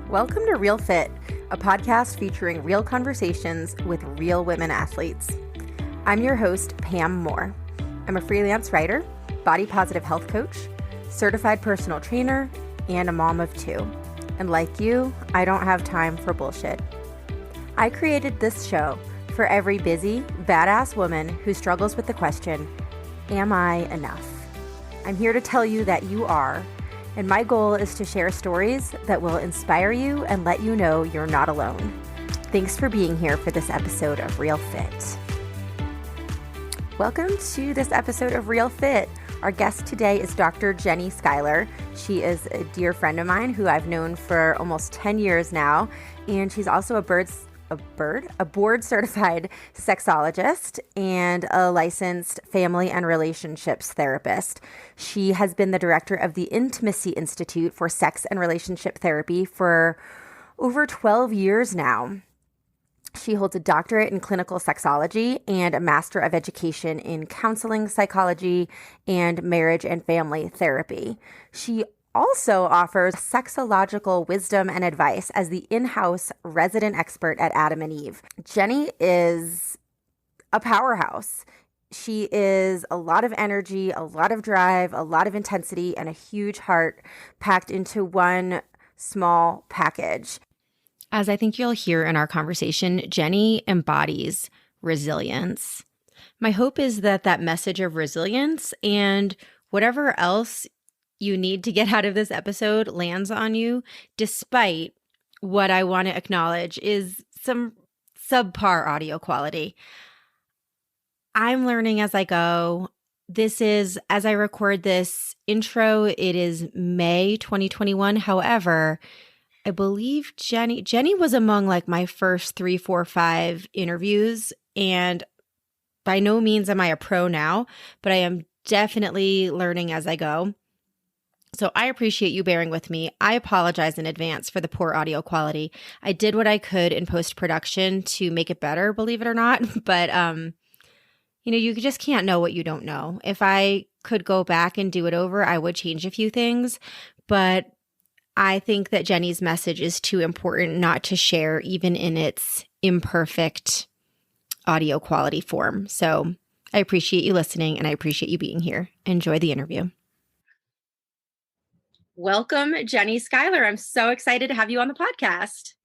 Welcome to Real Fit, a podcast featuring real conversations with real women athletes. I'm your host, Pam Moore. I'm a freelance writer, body positive health coach, certified personal trainer, and a mom of two. And like you, I don't have time for bullshit. I created this show for every busy, badass woman who struggles with the question, am I enough? I'm here to tell you that you are. And my goal is to share stories that will inspire you and let you know you're not alone. Thanks for being here for this episode of Real Fit. Welcome to this episode of Real Fit. Our guest today is Dr. Jenni Skyler. She is a dear friend of mine who I've known for almost 10 years now, and she's also a board certified sexologist and a licensed family and relationships therapist. She has been the director of the Intimacy Institute for Sex and Relationship Therapy for over 12 years now. She holds a doctorate in clinical sexology and a master of education in counseling psychology and marriage and family therapy. She also offers sexological wisdom and advice as the in-house resident expert at Adam and Eve. Jenni is a powerhouse. She is a lot of energy, a lot of drive, a lot of intensity, and a huge heart packed into one small package. As I think you'll hear in our conversation, Jenni embodies resilience. My hope is that that message of resilience and whatever else you need to get out of this episode lands on you, despite what I want to acknowledge is some subpar audio quality. I'm learning as I go. This is, as I record this intro, it is May 2021. However, I believe Jenni was among like my first 3, 4, 5 interviews, and by no means am I a pro now, but I am definitely learning as I go. So I appreciate you bearing with me. I apologize in advance for the poor audio quality. I did what I could in post-production to make it better, believe it or not. But, you just can't know what you don't know. If I could go back and do it over, I would change a few things. But I think that Jenni's message is too important not to share, even in its imperfect audio quality form. So I appreciate you listening, and I appreciate you being here. Enjoy the interview. Welcome, Jenni Skyler. I'm so excited to have you on the podcast.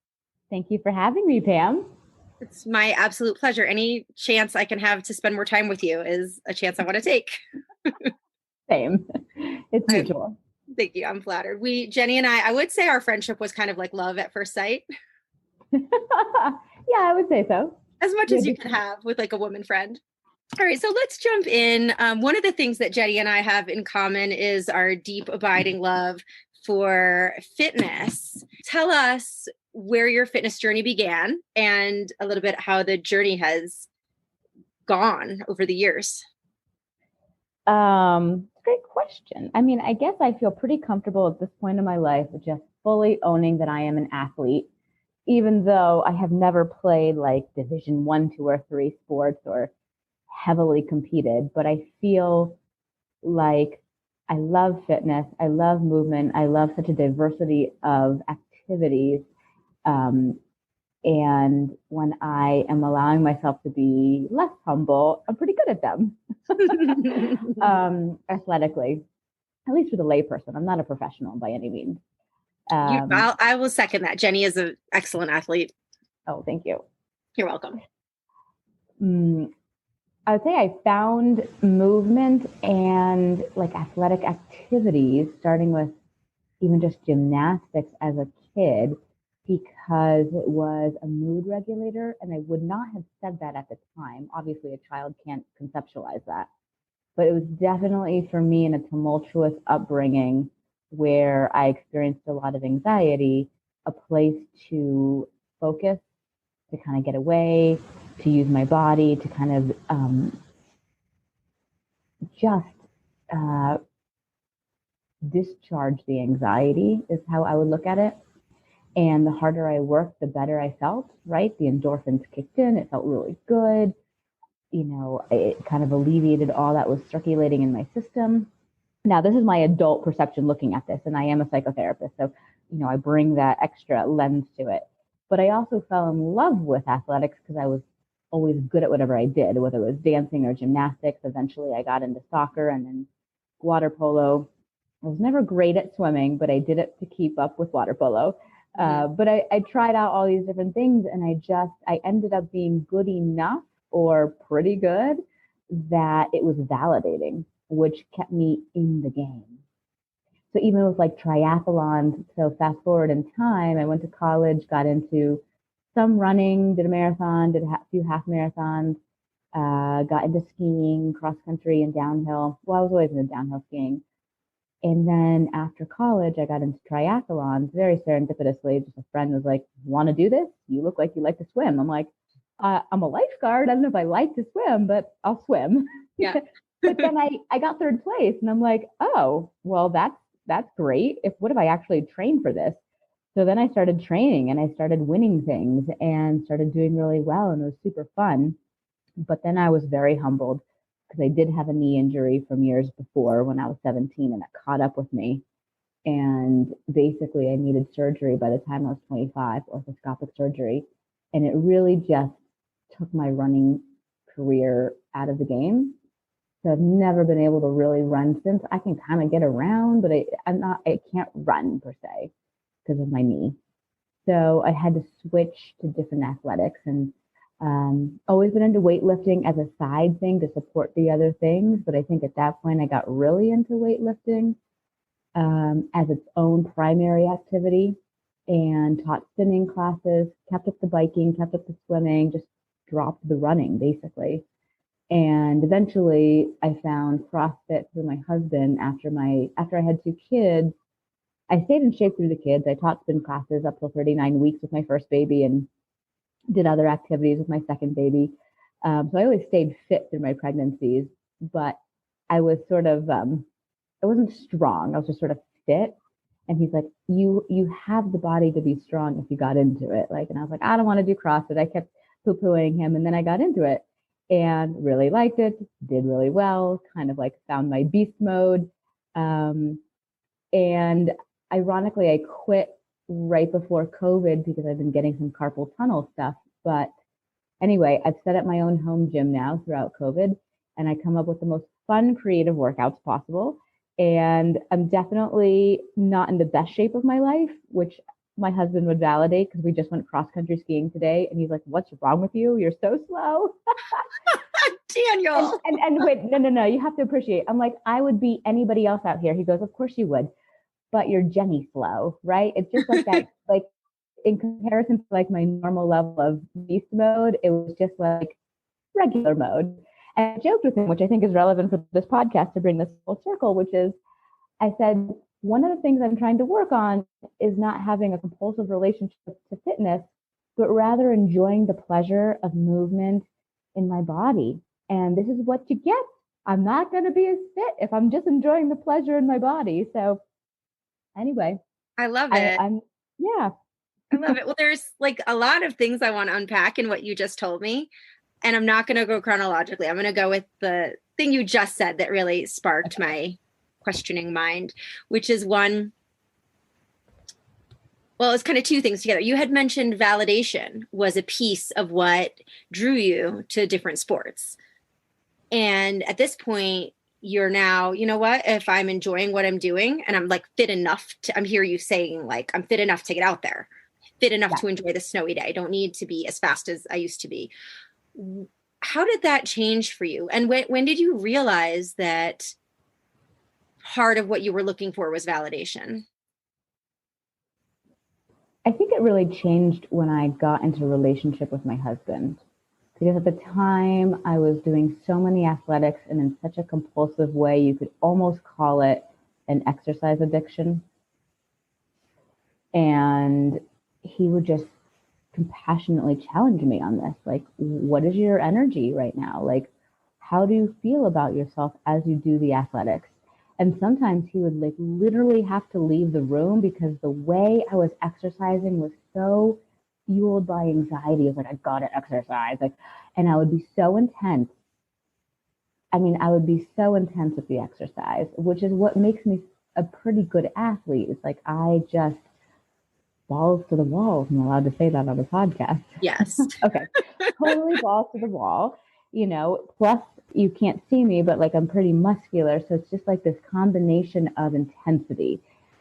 Thank you for having me, Pam. It's my absolute pleasure. Any chance I can have to spend more time with you is a chance I want to take. Same. It's mutual. Thank you. I'm flattered. Jenni and I would say our friendship was kind of like love at first sight. Yeah, I would say so. As much as you can have with like a woman friend. All right, so let's jump in. One of the things that Jenni and I have in common is our deep, abiding love for fitness. Tell us where your fitness journey began and a little bit how the journey has gone over the years. Great question. I mean, I guess I feel pretty comfortable at this point in my life with just fully owning that I am an athlete, even though I have never played like Division 1, 2, or 3 sports or heavily competed, but I feel like I love fitness. I love movement. I love such a diversity of activities. And when I am allowing myself to be less humble, I'm pretty good at them. Athletically, at least for the layperson. I'm not a professional by any means. I will second that. Jenni is an excellent athlete. Oh, thank you. You're welcome. I would say I found movement and like athletic activities, starting with even just gymnastics as a kid, because it was a mood regulator. And I would not have said that at the time. Obviously, a child can't conceptualize that. But it was definitely for me in a tumultuous upbringing where I experienced a lot of anxiety, a place to focus, to kind of get away, to use my body to kind of discharge the anxiety is how I would look at it. And the harder I worked, the better I felt, right? The endorphins kicked in. It felt really good. It kind of alleviated all that was circulating in my system. Now, this is my adult perception looking at this, and I am a psychotherapist. So I bring that extra lens to it. But I also fell in love with athletics because I was always good at whatever I did, whether it was dancing or gymnastics. Eventually, I got into soccer and then water polo. I was never great at swimming, but I did it to keep up with water polo. But I tried out all these different things, and I ended up being good enough or pretty good that it was validating, which kept me in the game. So even with like triathlons, so fast forward in time, I went to college, got into some running, did a marathon, did a few half marathons, got into skiing, cross country and downhill. Well, I was always into downhill skiing. And then after college, I got into triathlons very serendipitously. Just a friend was like, want to do this? You look like you like to swim. I'm like, I'm a lifeguard. I don't know if I like to swim, but I'll swim. Yeah. But then I got third place and I'm like, oh, well, that's great. What if I actually train for this? So then I started training and I started winning things and started doing really well, and it was super fun. But then I was very humbled because I did have a knee injury from years before when I was 17, and it caught up with me. And basically, I needed surgery by the time I was 25, orthoscopic surgery. And it really just took my running career out of the game. So I've never been able to really run since. I can kind of get around, but I can't run per se because of my knee. So I had to switch to different athletics, and always been into weightlifting as a side thing to support the other things. But I think at that point I got really into weightlifting as its own primary activity, and taught spinning classes, kept up the biking, kept up the swimming, just dropped the running basically. And eventually I found CrossFit through my husband after I had two kids. I stayed in shape through the kids. I taught spin classes up till 39 weeks with my first baby and did other activities with my second baby. So I always stayed fit through my pregnancies, but I was sort of, I wasn't strong. I was just sort of fit. And he's like, you have the body to be strong if you got into it. And I was like, I don't want to do CrossFit. I kept poo-pooing him. And then I got into it and really liked it, did really well, kind of like found my beast mode. And ironically, I quit right before COVID because I've been getting some carpal tunnel stuff. But anyway, I've set up my own home gym now throughout COVID, and I come up with the most fun, creative workouts possible. And I'm definitely not in the best shape of my life, which my husband would validate because we just went cross country skiing today. And he's like, what's wrong with you? You're so slow. Daniel. And wait, no, you have to appreciate. I'm like, I would be anybody else out here. He goes, of course you would, but you're Jenni slow, right? It's just like that, like in comparison to like my normal level of beast mode, it was just like regular mode. And I joked with him, which I think is relevant for this podcast to bring this full circle, which is I said, one of the things I'm trying to work on is not having a compulsive relationship to fitness, but rather enjoying the pleasure of movement in my body. And this is what you get. I'm not going to be as fit if I'm just enjoying the pleasure in my body. So anyway, I love it. Yeah. I love it. Well, there's like a lot of things I want to unpack in what you just told me. And I'm not going to go chronologically. I'm going to go with the thing you just said that really sparked my questioning mind, which is one. Well, it's kind of two things together. You had mentioned validation was a piece of what drew you to different sports. And at this point, you're now, you know what, if I'm enjoying what I'm doing and I'm like fit enough to, I'm hear you saying like, I'm fit enough to get out there, fit enough to enjoy the snowy day. I don't need to be as fast as I used to be. How did that change for you? And when did you realize that part of what you were looking for was validation? I think it really changed when I got into a relationship with my husband. Because at the time I was doing so many athletics and in such a compulsive way, you could almost call it an exercise addiction. And he would just compassionately challenge me on this. Like, what is your energy right now? Like, how do you feel about yourself as you do the athletics? And sometimes he would like literally have to leave the room because the way I was exercising was so fueled by anxiety. I was like, I gotta exercise. Like, and I would be so intense. I mean, I would be so intense with the exercise, which is what makes me a pretty good athlete. It's like I just balls to the wall. I'm allowed to say that on the podcast. Yes. Okay. Totally balls to the wall, plus you can't see me, but like I'm pretty muscular. So it's just like this combination of intensity.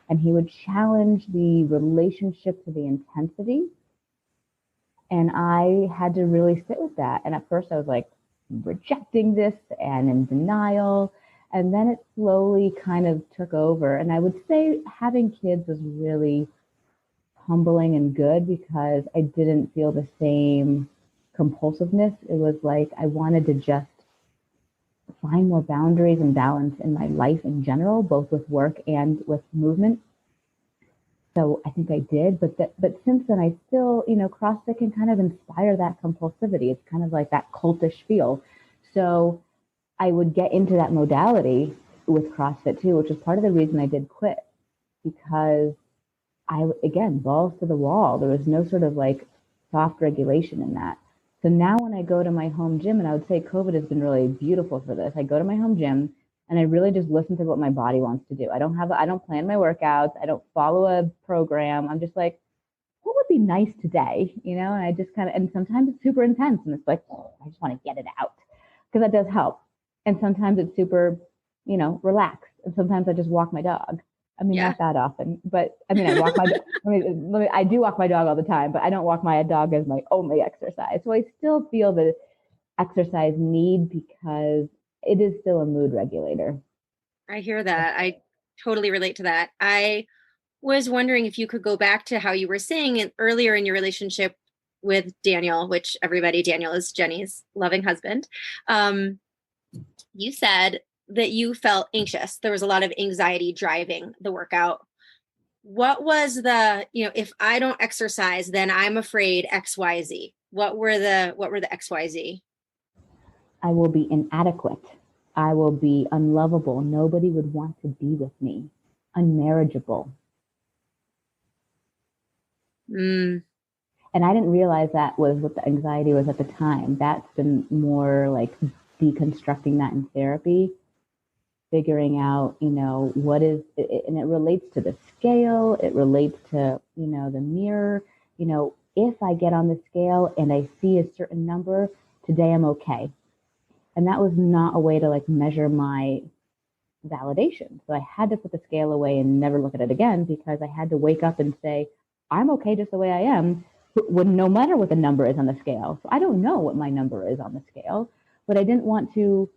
And he would challenge the relationship to the intensity. And I had to really sit with that. And at first I was like rejecting this and in denial. And then it slowly kind of took over. And I would say having kids was really humbling and good because I didn't feel the same compulsiveness. It was like I wanted to just find more boundaries and balance in my life in general, both with work and with movement. So I think I did, but since then I still, CrossFit can kind of inspire that compulsivity. It's kind of like that cultish feel. So I would get into that modality with CrossFit too, which is part of the reason I did quit, because again, balls to the wall. There was no sort of like soft regulation in that. So now when I go to my home gym, and I would say COVID has been really beautiful for this. I go to my home gym and I really just listen to what my body wants to do. I don't plan my workouts. I don't follow a program. I'm just like, what would be nice today? And I just and sometimes it's super intense and it's like, oh, I just want to get it out, because that does help. And sometimes it's super, relaxed. And sometimes I just walk my dog. I mean, not that often, but I mean, I walk my dog. I do walk my dog all the time, but I don't walk my dog as my only exercise. So I still feel the exercise need because it is still a mood regulator. I hear that. I totally relate to that. I was wondering if you could go back to how you were saying earlier in your relationship with Daniel, which Daniel is Jenni's loving husband. You said that you felt anxious. There was a lot of anxiety driving the workout. What was the, if I don't exercise, then I'm afraid XYZ. What were the XYZ? I will be inadequate. I will be unlovable. Nobody would want to be with me. Unmarriageable. And I didn't realize that was what the anxiety was at the time. That's been more like deconstructing that in therapy, figuring out, what is, and it relates to the scale. It relates to, the mirror. If I get on the scale and I see a certain number, today I'm okay. And that was not a way to like measure my validation. So I had to put the scale away and never look at it again, because I had to wake up and say, I'm okay just the way I am, when no matter what the number is on the scale. So I don't know what my number is on the scale, but I didn't want to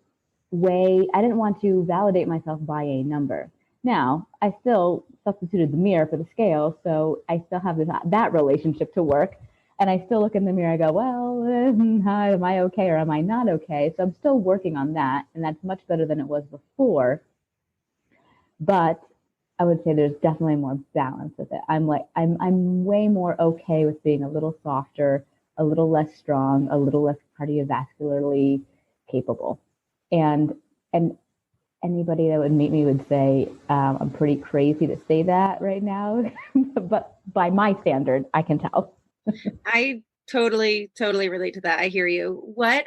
validate myself by a number. Now, I still substituted the mirror for the scale, so I still have that relationship to work. And I still look in the mirror, I go, well, am I okay or am I not okay? So I'm still working on that, and that's much better than it was before. But I would say there's definitely more balance with it. I'm way more okay with being a little softer, a little less strong, a little less cardiovascularly capable. And anybody that would meet me would say I'm pretty crazy to say that right now, but by my standard, I can tell. I totally relate to that. I hear you. Where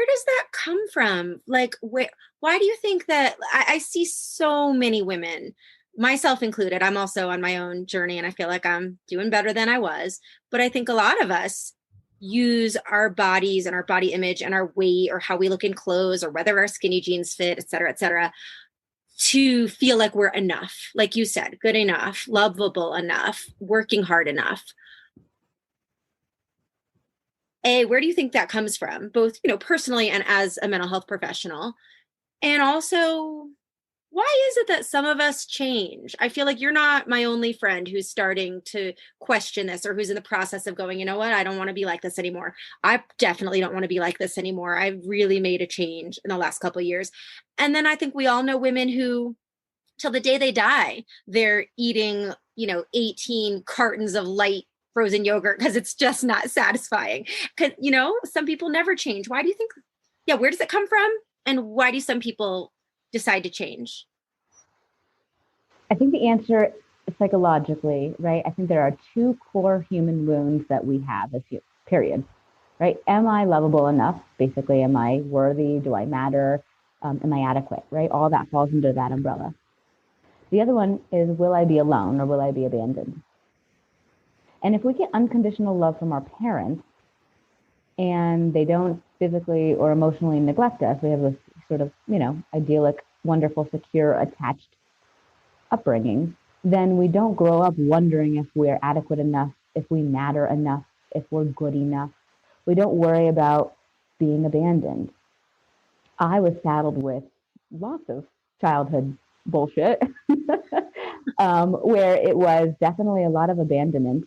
does that come from? Like, why do you think that I see so many women, myself included? I'm also on my own journey and I feel like I'm doing better than I was. But I think a lot of us use our bodies and our body image and our weight or how we look in clothes or whether our skinny jeans fit, et cetera, to feel like we're enough. Like you said, good enough, lovable enough, working hard enough. Where do you think that comes from? Both, personally and as a mental health professional. And also, why is it that some of us change? I feel like you're not my only friend who's starting to question this or who's in the process of going, you know what? I don't want to be like this anymore. I definitely don't want to be like this anymore. I've really made a change in the last couple of years. And then I think we all know women who, till the day they die, they're eating, 18 cartons of light frozen yogurt because it's just not satisfying. Because, some people never change. Why do you think? Yeah, where does it come from? And why do some people decide to change? I think the answer is psychologically, right? I think there are two core human wounds that we have as humans, period. Right? Am I lovable enough? Basically, am I worthy? Do I matter? Am I adequate? Right? All that falls under that umbrella. The other one is, will I be alone or will I be abandoned? And if we get unconditional love from our parents and they don't physically or emotionally neglect us, we have this sort of, idyllic, wonderful, secure, attached upbringing, then we don't grow up wondering if we're adequate enough, if we matter enough, if we're good enough. We don't worry about being abandoned. I was saddled with lots of childhood bullshit, where it was definitely a lot of abandonment,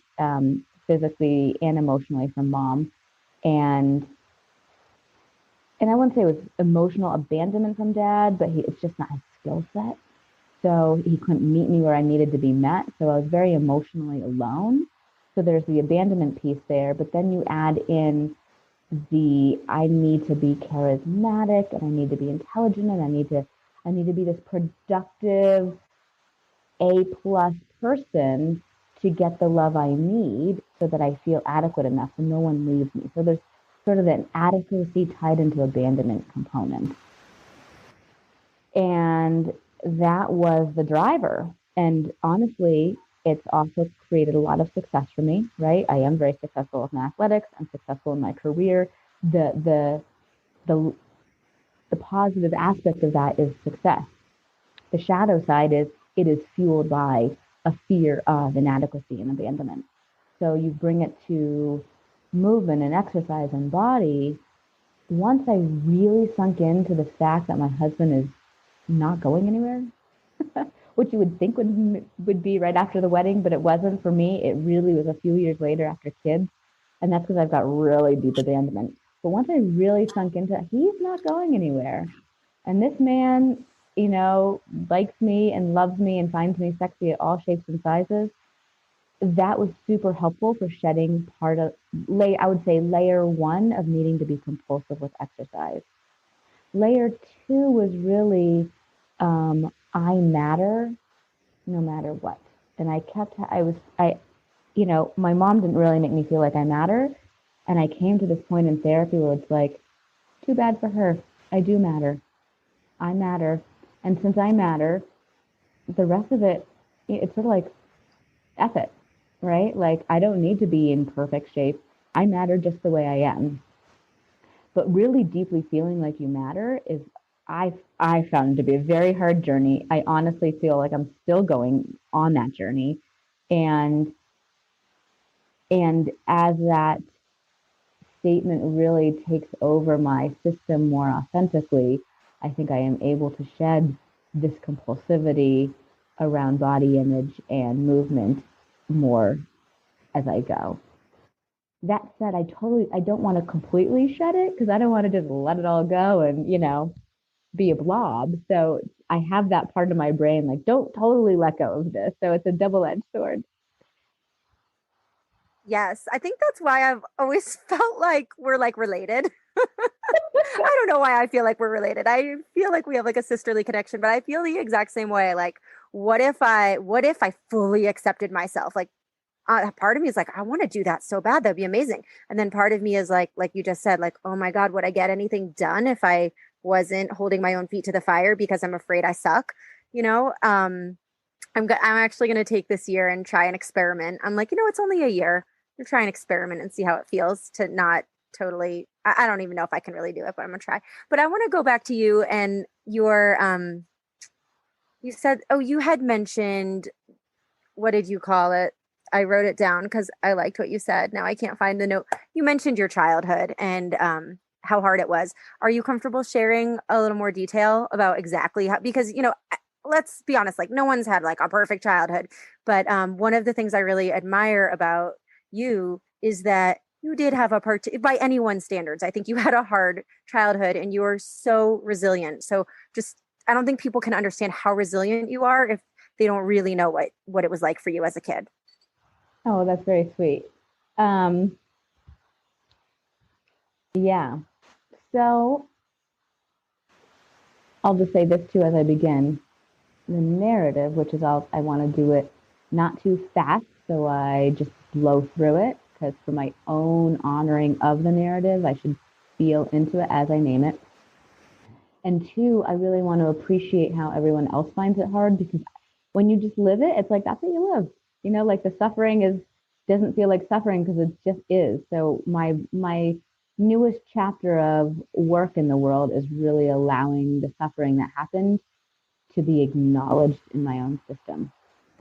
physically and emotionally from mom. And I wouldn't say it was emotional abandonment from dad, but it's just not his skill set. So he couldn't meet me where I needed to be met. So I was very emotionally alone. So there's the abandonment piece there, but then you add in I need to be charismatic and I need to be intelligent and I need to be this productive A+ person to get the love I need so that I feel adequate enough and no one leaves me. So there's sort of an adequacy tied into abandonment component. And that was the driver. And honestly, it's also created a lot of success for me, right? I am very successful with my athletics. I'm successful in my career. The positive aspect of that is success. The shadow side is it is fueled by a fear of inadequacy and abandonment. So you bring it to movement and exercise and body. Once I really sunk into the fact that my husband is not going anywhere, which you would think would be right after the wedding, but it wasn't for me. It really was a few years later after kids. And that's because I've got really deep abandonment. But once I really sunk into it, he's not going anywhere. And this man, likes me and loves me and finds me sexy at all shapes and sizes. That was super helpful for shedding I would say layer 1 of needing to be compulsive with exercise. Layer 2 was really, I matter no matter what. And my mom didn't really make me feel like I matter. And I came to this point in therapy where it's like, too bad for her. I do matter. I matter. And since I matter, the rest of it, it's sort of like, F it, right? Like, I don't need to be in perfect shape. I matter just the way I am. But really deeply feeling like you matter is, I found to be a very hard journey. I honestly feel like I'm still going on that journey. And as that statement really takes over my system more authentically, I think I am able to shed this compulsivity around body image and movement more as I go. That said, I don't want to completely shed it because I don't want to just let it all go and, be a blob. So I have that part of my brain, like, don't totally let go of this. So it's a double-edged sword. Yes, I think that's why I've always felt like we're like related. I don't know why I feel like we're related. I feel like we have like a sisterly connection, but I feel the exact same way. Like, what if I fully accepted myself? Like, part of me is like, I want to do that so bad. That'd be amazing. And then part of me is like you just said, like, oh my God, would I get anything done if I wasn't holding my own feet to the fire because I'm afraid I suck? You know, I'm actually going to take this year and try an experiment. I'm like, it's only a year. I'm try an experiment and see how it feels to not totally. I don't even know if I can really do it, but I'm gonna try. But I want to go back to you and your you said, oh, you had mentioned, what did you call it? I wrote it down because I liked what you said. Now I can't find the note. You mentioned your childhood and how hard it was. Are you comfortable sharing a little more detail about exactly how? Because let's be honest, like no one's had like a perfect childhood, but one of the things I really admire about you is that you did have by anyone's standards. I think you had a hard childhood and you are so resilient. So just, I don't think people can understand how resilient you are if they don't really know what it was like for you as a kid. Oh, that's very sweet. Yeah. So I'll just say this too as I begin. The narrative, which is I want to do it not too fast, so I just blow through it, because for my own honoring of the narrative, I should feel into it as I name it. And two, I really want to appreciate how everyone else finds it hard, because when you just live it, it's like, that's what you live. Like the suffering doesn't feel like suffering because it just is. So my newest chapter of work in the world is really allowing the suffering that happened to be acknowledged in my own system.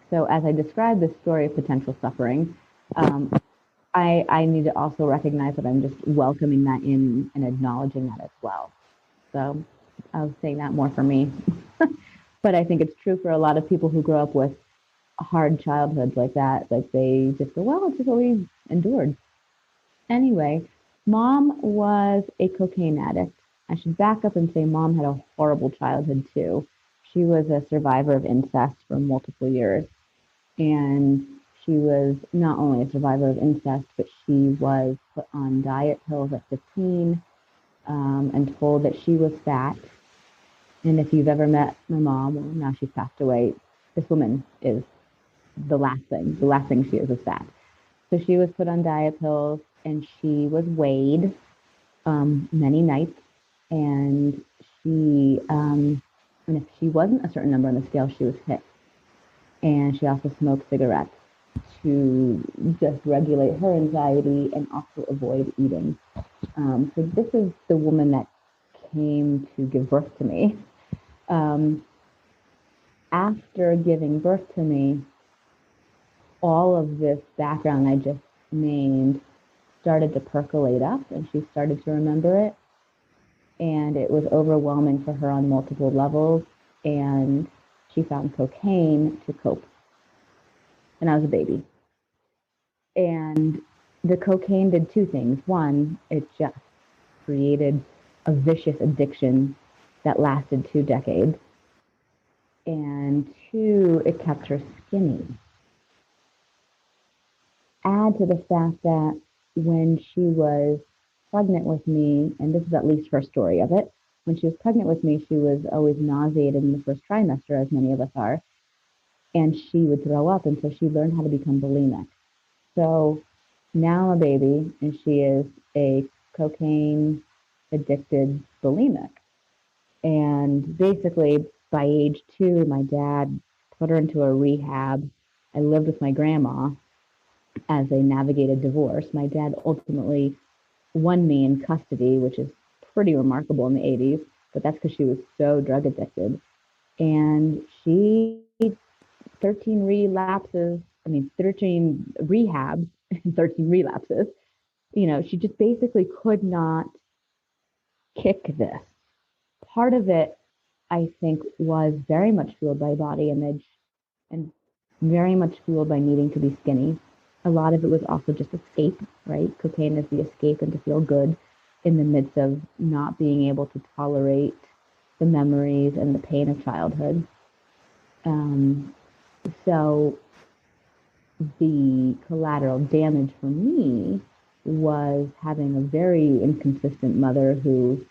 So as I describe this story of potential suffering, um, I need to also recognize that I'm just welcoming that in and acknowledging that as well. So I was saying that more for me. But I think it's true for a lot of people who grow up with hard childhoods like that. Like they just go, well, it's just what we endured. Anyway, mom was a cocaine addict. I should back up and say mom had a horrible childhood too. She was a survivor of incest for multiple years. And she was not only a survivor of incest, but she was put on diet pills at 15 and told that she was fat. And if you've ever met my mom, well, now she's passed away, this woman is the last thing. The last thing she is fat. So she was put on diet pills and she was weighed many nights. And and if she wasn't a certain number on the scale, she was hit. And she also smoked cigarettes to just regulate her anxiety and also avoid eating. So this is the woman that came to give birth to me. After giving birth to me, all of this background I just named started to percolate up and she started to remember it. And it was overwhelming for her on multiple levels. And she found cocaine to cope. And I was a baby. And the cocaine did two things. One, it just created a vicious addiction that lasted 2 decades. And two, it kept her skinny. Add to the fact that when she was pregnant with me, and this is at least her story of it, when she was pregnant with me, she was always nauseated in the first trimester, as many of us are, and she would throw up, and so she learned how to become bulimic. So now I'm a baby, and she is a cocaine addicted bulimic. And basically, by age 2, my dad put her into a rehab. I lived with my grandma as they navigated divorce. My dad ultimately won me in custody, which is pretty remarkable in the 80s, but that's because she was so drug addicted. And she 13 relapses, 13 rehabs and 13 relapses. She just basically could not kick this. Part of it, I think, was very much fueled by body image and very much fueled by needing to be skinny. A lot of it was also just escape, right? Cocaine is the escape and to feel good in the midst of not being able to tolerate the memories and the pain of childhood. So the collateral damage for me was having a very inconsistent mother who,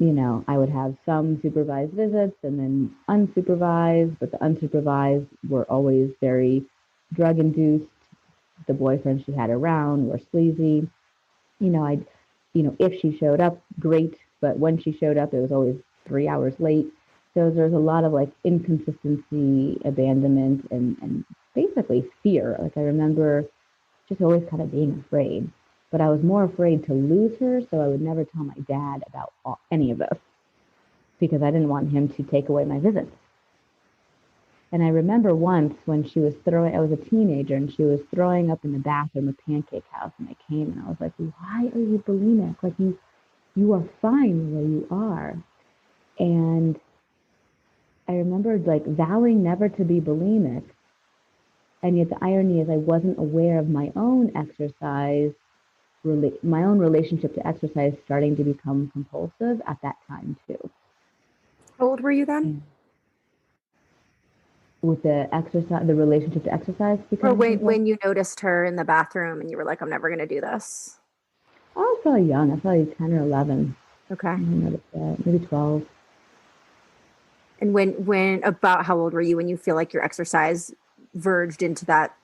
I would have some supervised visits and then unsupervised, but the unsupervised were always very drug induced. The boyfriends she had around were sleazy. If she showed up, great, but when she showed up, it was always 3 hours late. So there's a lot of like inconsistency, abandonment, and basically fear. Like I remember just always kind of being afraid, but I was more afraid to lose her, so I would never tell my dad about any of this because I didn't want him to take away my visits. And I remember once when I was a teenager and she was throwing up in the bathroom of Pancake House, and I came and I was like, why are you bulimic? Like you are fine the way you are. And I remembered like vowing never to be bulimic. And yet the irony is I wasn't aware of my own exercise, my own relationship to exercise starting to become compulsive at that time too. How old were you then? With the exercise, the relationship to exercise Or becoming compulsive? when you noticed her in the bathroom and you were like, I'm never going to do this. I was probably young. I was probably 10 or 11. Okay. Maybe 12. And about how old were you when you feel like your exercise verged into that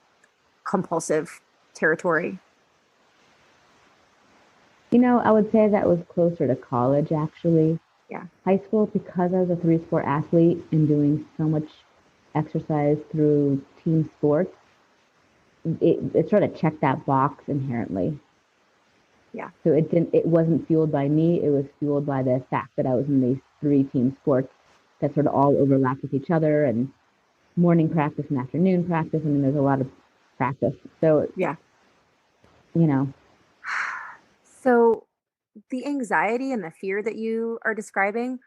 compulsive territory? I would say that was closer to college, actually. Yeah. High school, because I was a 3-sport athlete and doing so much exercise through team sports, it sort of checked that box inherently. Yeah. So it wasn't fueled by me. It was fueled by the fact that I was in these three team sports that sort of all overlapped with each other, and morning practice and afternoon practice. I mean, there's a lot of practice. So, Yeah. you know, So the anxiety and the fear that you are describing,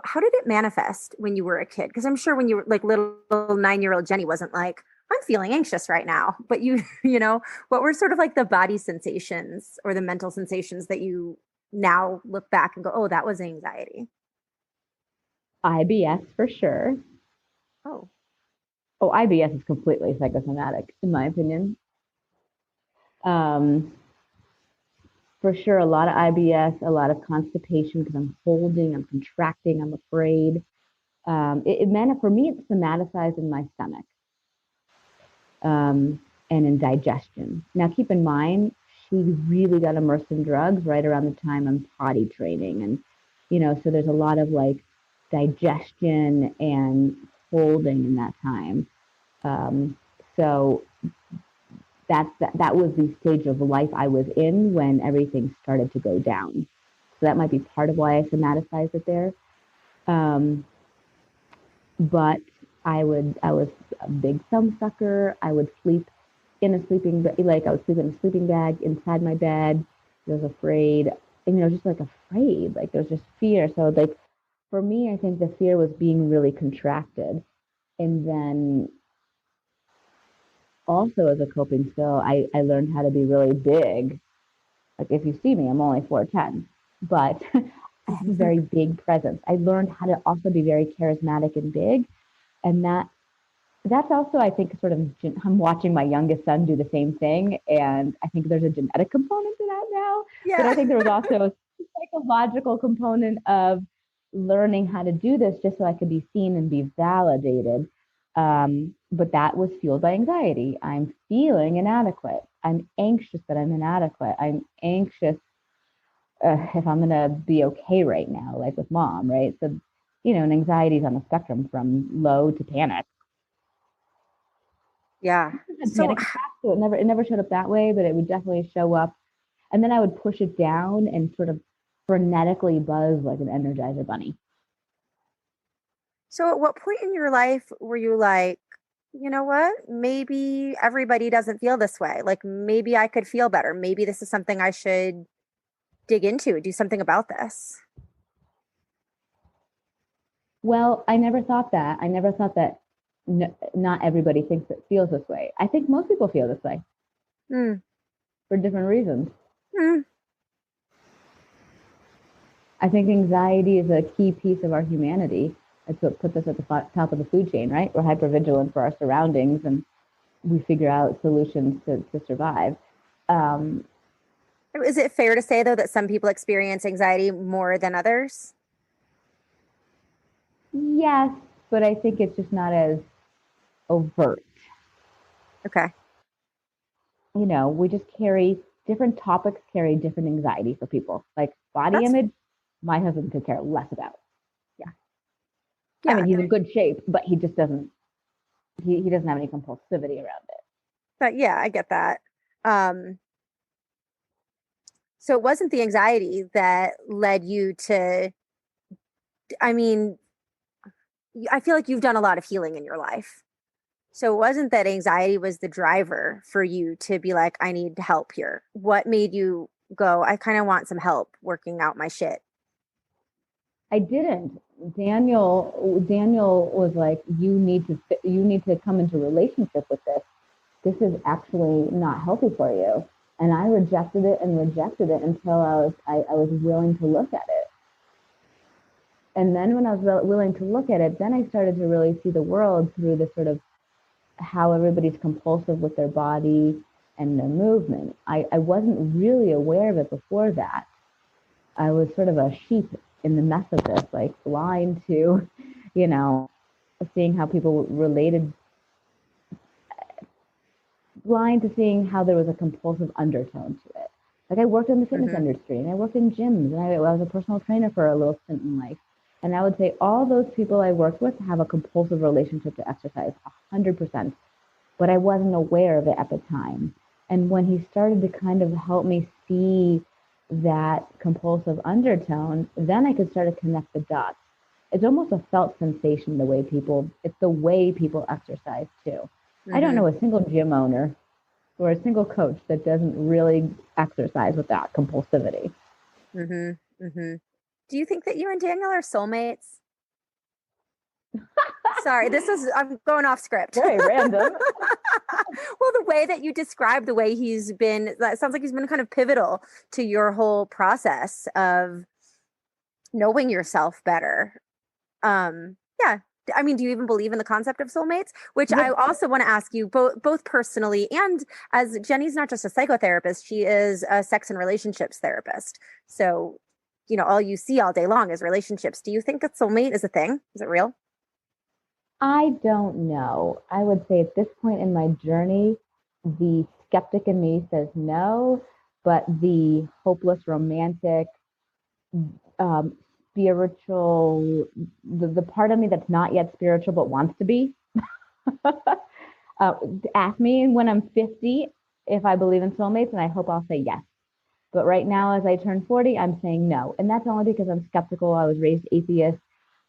how did it manifest when you were a kid? Because I'm sure when you were like little 9-year-old Jenni wasn't like, I'm feeling anxious right now. But you, what were sort of like the body sensations or the mental sensations that you now look back and go, oh, that was anxiety? IBS for sure. Oh, Oh, IBS is completely psychosomatic, in my opinion. Um, for sure, a lot of IBS, a lot of constipation because I'm holding, I'm contracting, I'm afraid. It meant for me, it's somaticized in my stomach, and in digestion. Now, keep in mind, she really got immersed in drugs right around the time I'm potty training. And, so there's a lot of like digestion and holding in that time. So that was the stage of life I was in when everything started to go down. So that might be part of why I somaticized it there. Um, but I was a big thumb sucker. I would sleep in a sleeping like I would sleep in a sleeping bag inside my bed. I was afraid, and just like afraid, like there's just fear. So like for me, I think the fear was being really contracted, and then also as a coping skill, I learned how to be really big. Like if you see me, I'm only 4'10", but I have a very big presence. I learned how to also be very charismatic and big, and that's also, I think, sort of, I'm watching my youngest son do the same thing. And I think there's a genetic component to that now. But I yeah. think there was also a psychological component of learning how to do this just so I could be seen and be validated. But that was fueled by anxiety. I'm feeling inadequate. I'm anxious that I'm inadequate. I'm anxious if I'm going to be okay right now, like with mom, right? So, and anxiety is on the spectrum from low to panic. Yeah. Had So, panic attacks, so it never showed up that way, but it would definitely show up. And then I would push it down and sort of frenetically buzz like an Energizer bunny. so at what point in your life were you like, you know what? Maybe everybody doesn't feel this way. Like maybe I could feel better. Maybe this is something I should dig into, do something about this. Well, I never thought that. I never thought that not everybody thinks it feels this way. I think most people feel this way Mm, for different reasons. mm, I think anxiety is a key piece of our humanity. It's what puts us at the top of the food chain, right? We're hypervigilant for our surroundings, and we figure out solutions to survive. Um, Is it fair to say though that some people experience anxiety more than others? yes, but I think it's just not as overt. Okay. We just carry different topics, carry different anxiety for people. Like body That's image, my husband could care less about. yeah. I Yeah. mean, he's in good shape, but he just doesn't. He doesn't have any compulsivity around it. But yeah, I get that. Um, so it wasn't the anxiety that led you to, I mean, I feel like you've done a lot of healing in your life. So it wasn't that anxiety was the driver for you to be like, I need help here. What made you go, I kind of want some help working out my shit? I didn't. Daniel was like, you need to come into relationship with this. This is actually not healthy for you. And I rejected it and rejected it until I was willing to look at it. And then when I was willing to look at it, then I started to really see the world through the sort of how everybody's compulsive with their body and their movement. I wasn't really aware of it before that. I was sort of a sheep in the mess of this, like blind to, you know, seeing how people related, blind to seeing how there was a compulsive undertone to it. Like I worked in the fitness Hmm. industry and I worked in gyms and I was a personal trainer for a little stint in life. And I would say all those people I worked with have a compulsive relationship to exercise, 100%. But I wasn't aware of it at the time. And when he started to kind of help me see that compulsive undertone, then I could start to connect the dots. It's almost a felt sensation it's the way people exercise too. I don't Mm-hmm. know a single gym owner or a single coach that doesn't really exercise with that compulsivity. Mm-hmm. Mm-hmm. Do you think that you and Daniel are soulmates? Sorry, I'm going off script. Very random. Well, the way that you describe the way that sounds like he's been kind of pivotal to your whole process of knowing yourself better. Yeah. I mean, do you even believe in the concept of soulmates? Which I Yep. also want to ask you both personally, and as Jenni's not just a psychotherapist, she is a sex and relationships therapist. So, all you see all day long is relationships. Do you think that soulmate is a thing? Is it real? I don't know. I would say at this point in my journey, the skeptic in me says no, but the hopeless romantic, um, spiritual, the part of me that's not yet spiritual but wants to be, uh, ask me when I'm 50 if I believe in soulmates, and I hope I'll say yes. But right now, as I turn 40, I'm saying no. And that's only because I'm skeptical. I was raised atheist.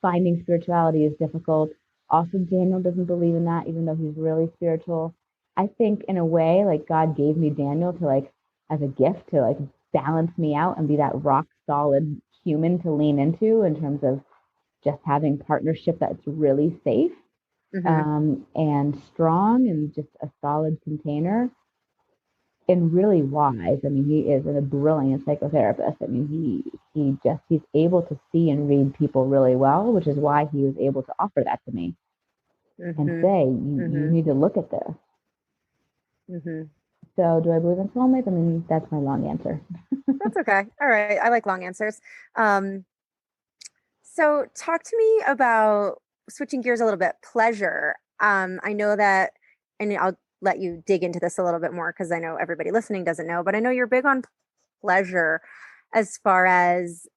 Finding spirituality is difficult. Also, Daniel doesn't believe in that, even though he's really spiritual. I think in a way, like God gave me Daniel to like as a gift to like balance me out and be that rock solid human to lean into in terms of just having partnership that's really safe, Mm-hmm. and strong and just a solid container and really wise. I mean, he is a brilliant psychotherapist. I mean, he's able to see and read people really well, which is why he was able to offer that to me and Mm-hmm. say, you Mm-hmm. need to look at this. Mm-hmm. So, do I believe in soulmates? I mean, that's my long answer. That's okay. All right. I like long answers. Um, so talk to me about switching gears a little bit, pleasure. I know that, and I'll let you dig into this a little bit more because I know everybody listening doesn't know, but I know you're big on pleasure as far as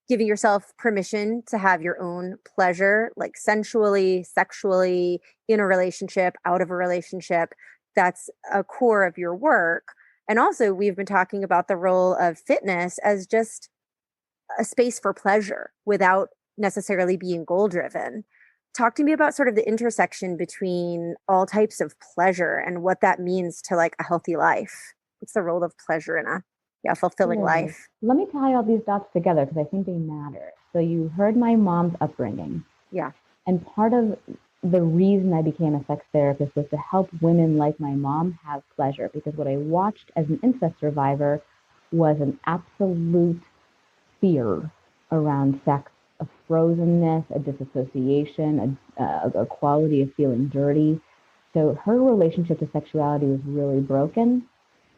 giving yourself permission to have your own pleasure, like sensually, sexually, in a relationship, out of a relationship. That's a core of your work. And also, we've been talking about the role of fitness as just a space for pleasure without necessarily being goal driven. Talk to me about sort of the intersection between all types of pleasure and what that means to like a healthy life. What's the role of pleasure in a fulfilling Sure. life? Let me tie all these dots together because I think they matter. So, you heard my mom's upbringing. Yeah. And part of the reason I became a sex therapist was to help women like my mom have pleasure because what I watched as an incest survivor was an absolute fear around sex, a frozenness, a disassociation, a quality of feeling dirty. So her relationship to sexuality was really broken,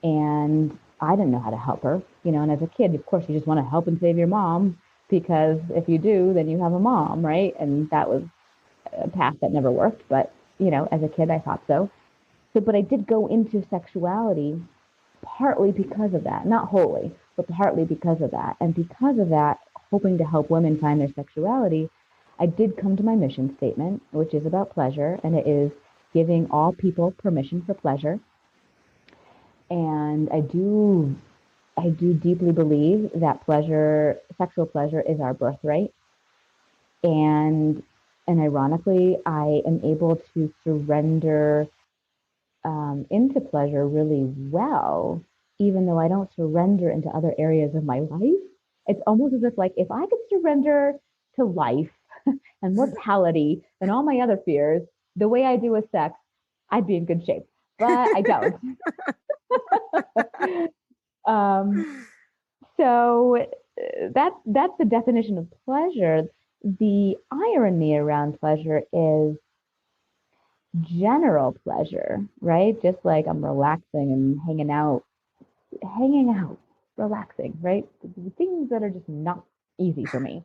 and I didn't know how to help her. And as a kid, of course, you just want to help and save your mom because if you do, then you have a mom, right? And that was a path that never worked. But as a kid, I thought so. So, but I did go into sexuality partly because of that, not wholly, but partly because of that. And because of that, hoping to help women find their sexuality, I did come to my mission statement, which is about pleasure, and it is giving all people permission for pleasure. And I do deeply believe that sexual pleasure is our birthright. And ironically, I am able to surrender into pleasure really well, even though I don't surrender into other areas of my life. It's almost as if, like, if I could surrender to life and mortality and all my other fears the way I do with sex, I'd be in good shape. But I don't. um, so that's the definition of pleasure. The irony around pleasure is general pleasure, right? Just like I'm relaxing and hanging out, relaxing, right? The things that are just not easy for me.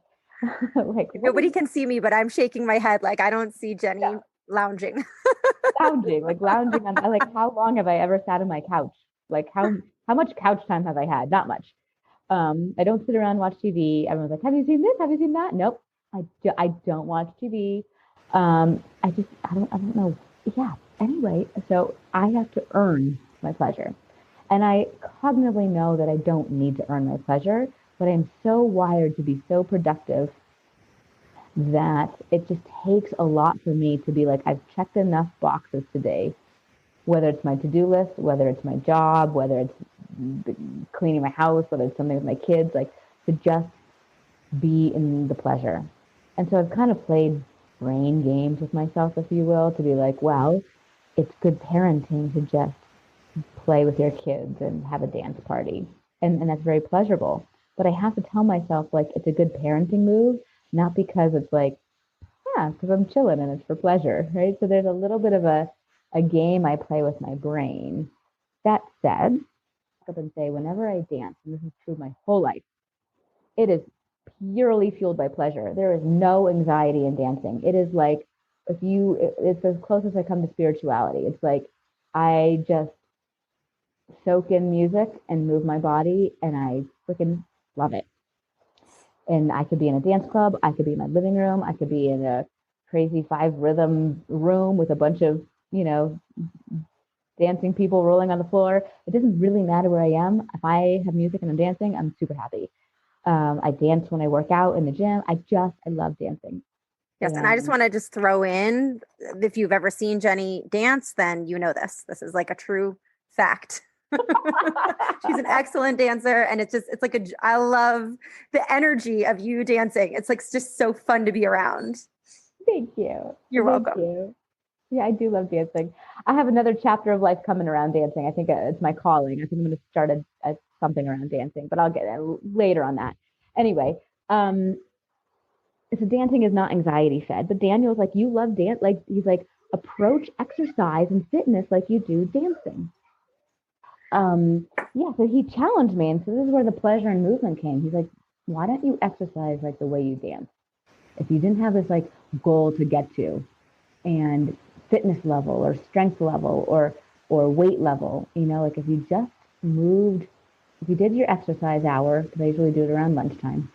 Like what Nobody is can see me, but I'm shaking my head like I don't see Jenni yeah, lounging. lounging on like how long have I ever sat on my couch? Like how much couch time have I had? Not much. I don't sit around and watch TV. Everyone's like, "Have you seen this? Have you seen that?" Nope. I don't watch TV. I don't know. Yeah. Anyway, so I have to earn my pleasure. And I cognitively know that I don't need to earn my pleasure, but I'm so wired to be so productive that it just takes a lot for me to be like, I've checked enough boxes today, whether it's my to-do list, whether it's my job, whether it's cleaning my house, whether it's something with my kids, like to just be in the pleasure. And so I've kind of played brain games with myself, if you will, to be like, well, it's good parenting to just play with your kids and have a dance party. And that's very pleasurable. But I have to tell myself, like, it's a good parenting move, not because it's like, yeah, because I'm chilling and it's for pleasure, right? So there's a little bit of a game I play with my brain. That said, up and say, whenever I dance, and this is true my whole life, it is purely fueled by pleasure. There is no anxiety in dancing. It is like, it's as close as I come to spirituality. It's like, I just soak in music and move my body, and I freaking love it. And I could be in a dance club, I could be in my living room, I could be in a crazy 5 rhythm room with a bunch of, you know, dancing people rolling on the floor. It doesn't really matter where I am. If I have music and I'm dancing, I'm super happy. I dance when I work out in the gym. I love dancing. Yes, and I just And want to just throw in, if you've ever seen Jenni dance, then you know this. This is like a true fact. She's an excellent dancer, and it's like I love the energy of you dancing. It's like just so fun to be around. thank you. You're Thank welcome. you. Yeah, I do love dancing. I have another chapter of life coming around dancing. I think it's my calling. I think I'm going to start something around dancing, but I'll get later on that. Anyway, so dancing is not anxiety fed, but Daniel's like, you love dance. Like, he's like, approach exercise and fitness like you do dancing. Yeah, so he challenged me. And so this is where the pleasure and movement came. He's like, why don't you exercise like the way you dance? If you didn't have this like goal to get to and fitness level or strength level or weight level, you know, like if you just moved, if you did your exercise hour, because I usually do it around lunchtime,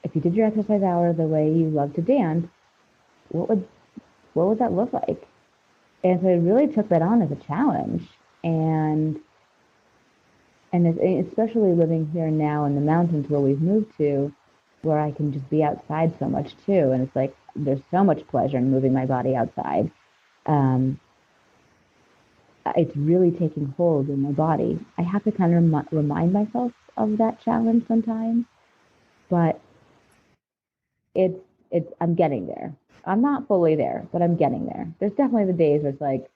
if you did your exercise hour the way you love to dance, what would that look like? And so I really took that on as a challenge. And especially living here now in the mountains where we've moved to, where I can just be outside so much too. And it's like, there's so much pleasure in moving my body outside. Um, it's really taking hold in my body. I have to kind of remind myself of that challenge sometimes, but it's, I'm getting there. I'm not fully there, but I'm getting there. There's definitely the days where it's like,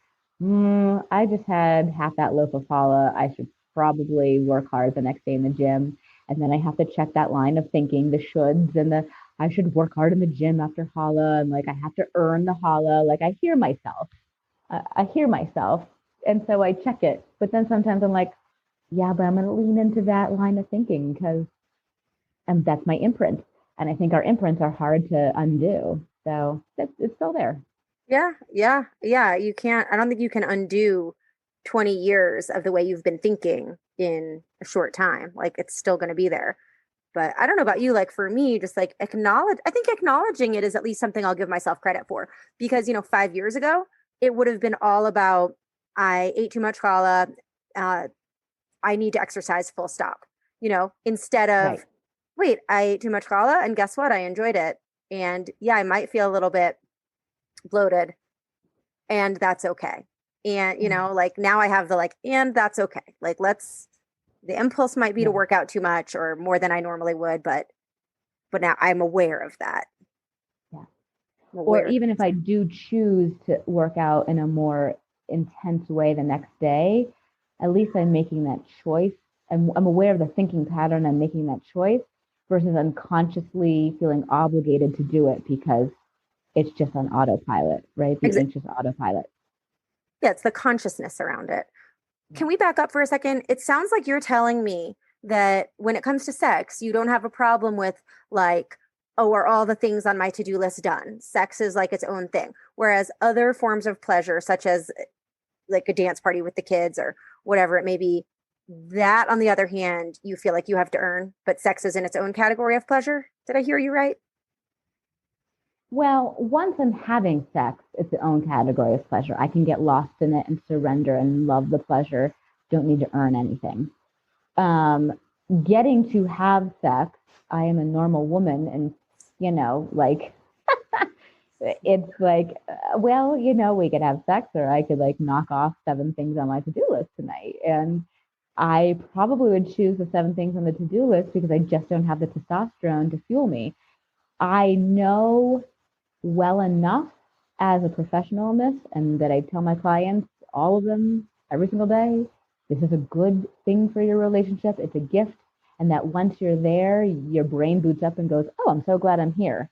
I just had half that loaf of challah. I should probably work hard the next day in the gym. And then I have to check that line of thinking, the shoulds and I should work hard in the gym after challah. And like, I have to earn the challah. Like, I hear myself. I hear myself. And so I check it. But then sometimes I'm like, yeah, but I'm going to lean into that line of thinking because that's my imprint. And I think our imprints are hard to undo. So it's still there. Yeah, yeah, yeah. You can't, I don't think you can undo 20 years of the way you've been thinking in a short time. Like it's still going to be there. But I don't know about you. Like for me, just like I think acknowledging it is at least something I'll give myself credit for. Because, 5 years ago, it would have been all about I ate too much challah. Uh, I need to exercise full stop, instead Right. of, wait, I ate too much challah and guess what? I enjoyed it. And yeah, I might feel a little bit bloated and that's okay. And, like now I have the and that's okay. Like, the impulse might be to Yeah. work out too much or more than I normally would, but now I'm aware of that. Yeah. I'm Or aware. even if I do choose to work out in a more intense way the next day, at least I'm making that choice. I'm aware of the thinking pattern. I'm making that choice versus unconsciously feeling obligated to do it because it's just on autopilot, right? The Exa- anxious autopilot. yeah, it's the consciousness around it. Yeah. Can we back up for a second? It sounds like you're telling me that when it comes to sex, you don't have a problem with like, oh, are all the things on my to-do list done? Sex is like its own thing. Whereas other forms of pleasure, such as like a dance party with the kids or whatever it may be, That, on the other hand, you feel like you have to earn, but sex is in its own category of pleasure. Did I hear you right? Well, once I'm having sex, it's its own category of pleasure. I can get lost in it and surrender and love the pleasure. Don't need to earn anything. Um, Getting to have sex, I am a normal woman, and like it's like, well, we could have sex, or I could like knock off 7 things on my to-do list tonight, and I probably would choose the 7 things on the to-do list because I just don't have the testosterone to fuel me. I know well enough as a professional in this, and that I tell my clients, all of them, every single day, this is a good thing for your relationship. It's a gift. And that once you're there, your brain boots up and goes, oh, I'm so glad I'm here.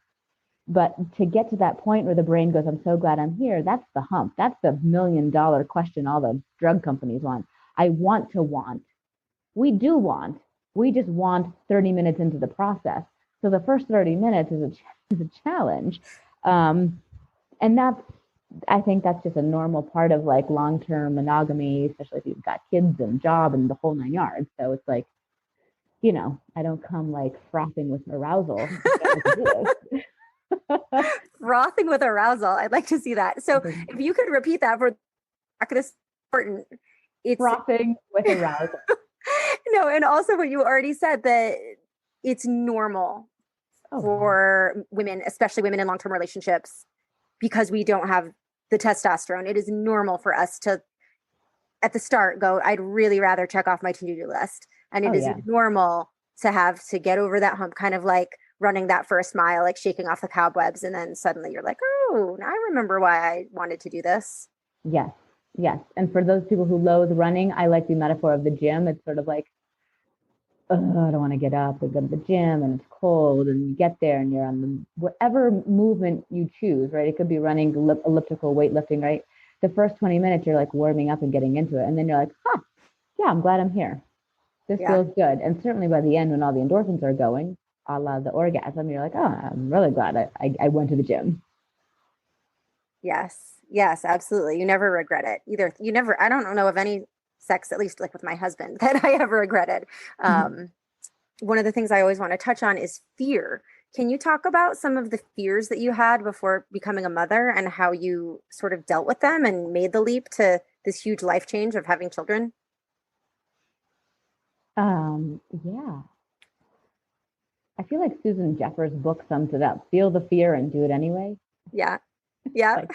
But to get to that point where the brain goes, I'm so glad I'm here, that's the hump. That's the $1 million question all the drug companies want. I want to want. We do want. We just want 30 minutes into the process. So the first 30 minutes is a challenge. Um, and I think that's just a normal part of like long-term monogamy, especially if you've got kids and job and the whole 9 yards. So it's like, I don't come like frothing with arousal. Frothing with arousal. I'd like to see that. So if you could repeat that for this important, it's frothing with arousal. No, and also what you already said, that it's normal for women, especially women in long-term relationships, because we don't have the testosterone. It is normal for us to, at the start, go, I'd really rather check off my to-do list. And it is normal to have to get over that hump, kind of like running that first mile, like shaking off the cobwebs. And then suddenly you're like, oh, I remember why I wanted to do this. Yes. Yes. And for those people who loathe running, I like the metaphor of the gym. It's sort of like, oh, I don't want to get up and go to the gym, and it's cold, and you get there and you're on whatever movement you choose, right? It could be running, elliptical, weightlifting, right? The first 20 minutes, you're like warming up and getting into it. And then you're like, yeah, I'm glad I'm here. This feels good. And certainly by the end, when all the endorphins are going, a la the orgasm, you're like, oh, I'm really glad I went to the gym. Yes. Yes, absolutely. You never regret it either. I don't know of any sex, at least like with my husband, that I ever regretted. One of the things I always want to touch on is fear. Can you talk about some of the fears that you had before becoming a mother and how you sort of dealt with them and made the leap to this huge life change of having children? Yeah. I feel like Susan Jeffers' book sums it up. Feel the fear and do it anyway. Yeah. Yeah. Like,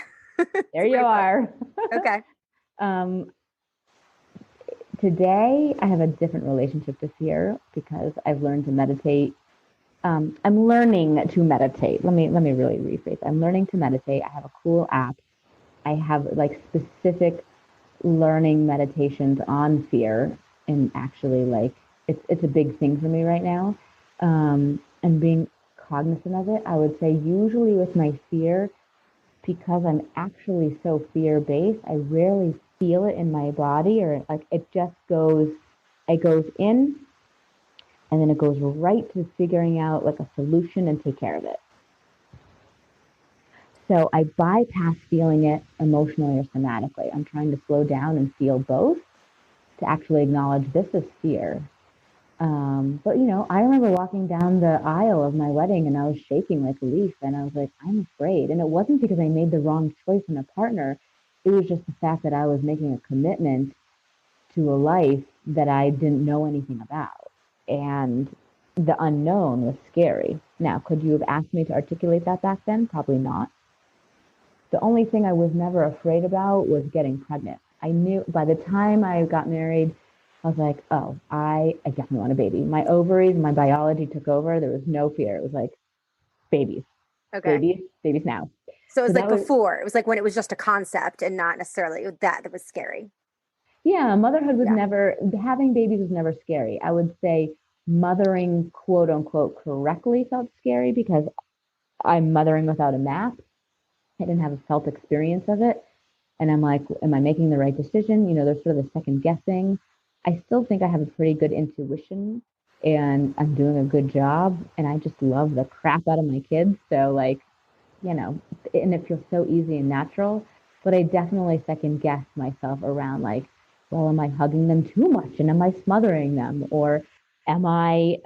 there you are. Okay. Today, I have a different relationship to fear because I've learned to meditate. I'm learning to meditate. Let me really rephrase. I'm learning to meditate. I have a cool app. I have like specific learning meditations on fear, and actually like it's a big thing for me right now. And being cognizant of it, I would say usually with my fear, because I'm actually so fear-based, I rarely feel it in my body, or like it goes in, and then it goes right to figuring out like a solution and take care of it. So I bypass feeling it emotionally or somatically. I'm trying to slow down and feel both to actually acknowledge this is fear. But I remember walking down the aisle of my wedding and I was shaking like a leaf, and I was like, I'm afraid. And it wasn't because I made the wrong choice in a partner. It was just the fact that I was making a commitment to a life that I didn't know anything about. And the unknown was scary. Now, could you have asked me to articulate that back then? Probably not. The only thing I was never afraid about was getting pregnant. I knew by the time I got married, I was like, oh, I definitely want a baby. My ovaries, my biology took over. There was no fear. It was like, babies, babies now. So it was like before. It was like when it was just a concept and not necessarily that was scary. Yeah, motherhood was never, having babies was never scary. I would say mothering, quote unquote, correctly felt scary because I'm mothering without a map. I didn't have a felt experience of it. And I'm like, am I making the right decision? There's sort of a second guessing. I still think I have a pretty good intuition and I'm doing a good job. And I just love the crap out of my kids. So and it feels so easy and natural. But I definitely second guess myself around like, well, am I hugging them too much? And am I smothering them? Or am I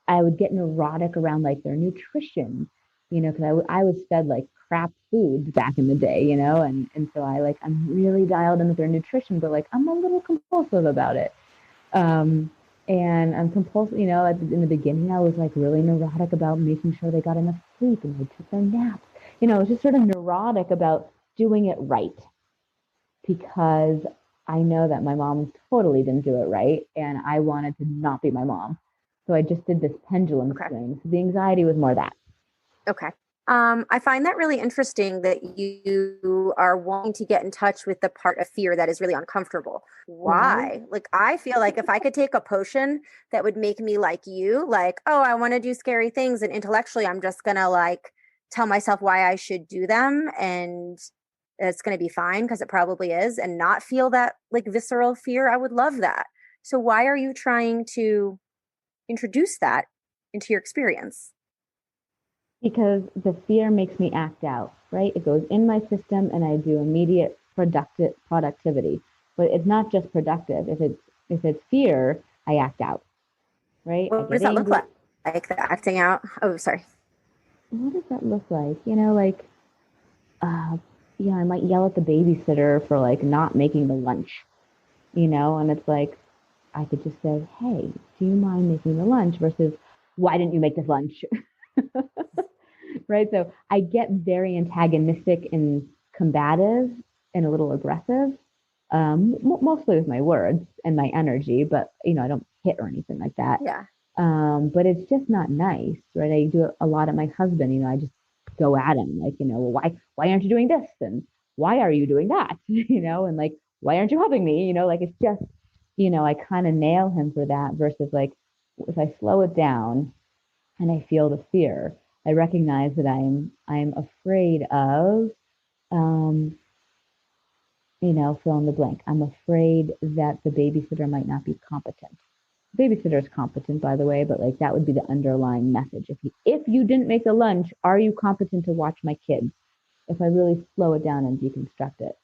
would get neurotic around like their nutrition, because I was fed like crap foods back in the day, and so I'm really dialed in with their nutrition, but like I'm a little compulsive about it. Um, and I'm compulsive, in the beginning, I was like really neurotic about making sure they got enough sleep and they took their naps. I was just sort of neurotic about doing it right because I know that my mom totally didn't do it right. And I wanted to not be my mom. So I just did this pendulum Okay. swing. So the anxiety was more that. Okay. I find that really interesting that you are wanting to get in touch with the part of fear that is really uncomfortable. Right. Why? Like, I feel like if I could take a potion that would make me like you, like, oh, I want to do scary things, and intellectually, I'm just gonna like tell myself why I should do them, and it's gonna be fine because it probably is, and not feel that like visceral fear. I would love that. So, why are you trying to introduce that into your experience? Because the fear makes me act out, right? It goes in my system and I do immediate productivity. But it's not just productive. If it's fear, I act out, right? I What get does that look angry. like? Like the acting out? Oh, sorry. What does that look like? Uh, I might yell at the babysitter for like not making the lunch, and it's like I could just say, "Hey, do you mind making the lunch?" versus "Why didn't you make this lunch?" Right? So I get very antagonistic and combative and a little aggressive, mostly with my words and my energy, but I don't hit or anything like that. Yeah. But it's just not nice, right? I do it a lot at my husband. I just go at him like, well, why aren't you doing this? And why are you doing that? And like, why aren't you helping me? Like it's just, I kind of nail him for that versus like if I slow it down and I feel the fear, I recognize that I'm afraid of um, fill in the blank. I'm afraid that the babysitter might not be competent. Babysitter is competent, by the way, but like that would be the underlying message. If you didn't make the lunch, are you competent to watch my kids? If I really slow it down and deconstruct it,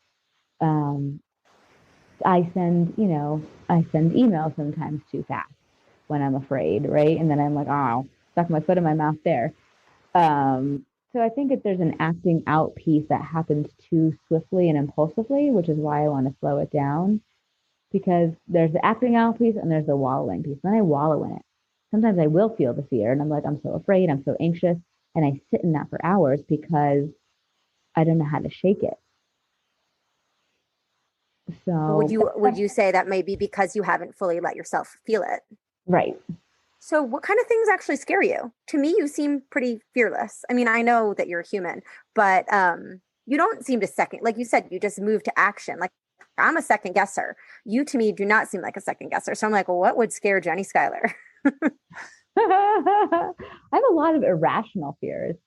um, I send emails sometimes too fast when I'm afraid, right? And then I'm like, oh, stuck my foot in my mouth there. So I think if there's an acting out piece that happens too swiftly and impulsively, which is why I want to slow it down, because there's the acting out piece and there's the wallowing piece. Then I wallow in it. Sometimes I will feel the fear and I'm like, I'm so afraid, I'm so anxious. And I sit in that for hours because I don't know how to shake it. Would So, you say that maybe because you haven't fully let yourself feel it? right. So what kind of things actually scare you? To me, you seem pretty fearless. I mean, I know that you're human, but you don't seem to second, like you said, you just move to action. Like I'm a second guesser. You to me do not seem like a second guesser. So I'm like, well, what would scare Jenni Skyler? I have a lot of irrational fears.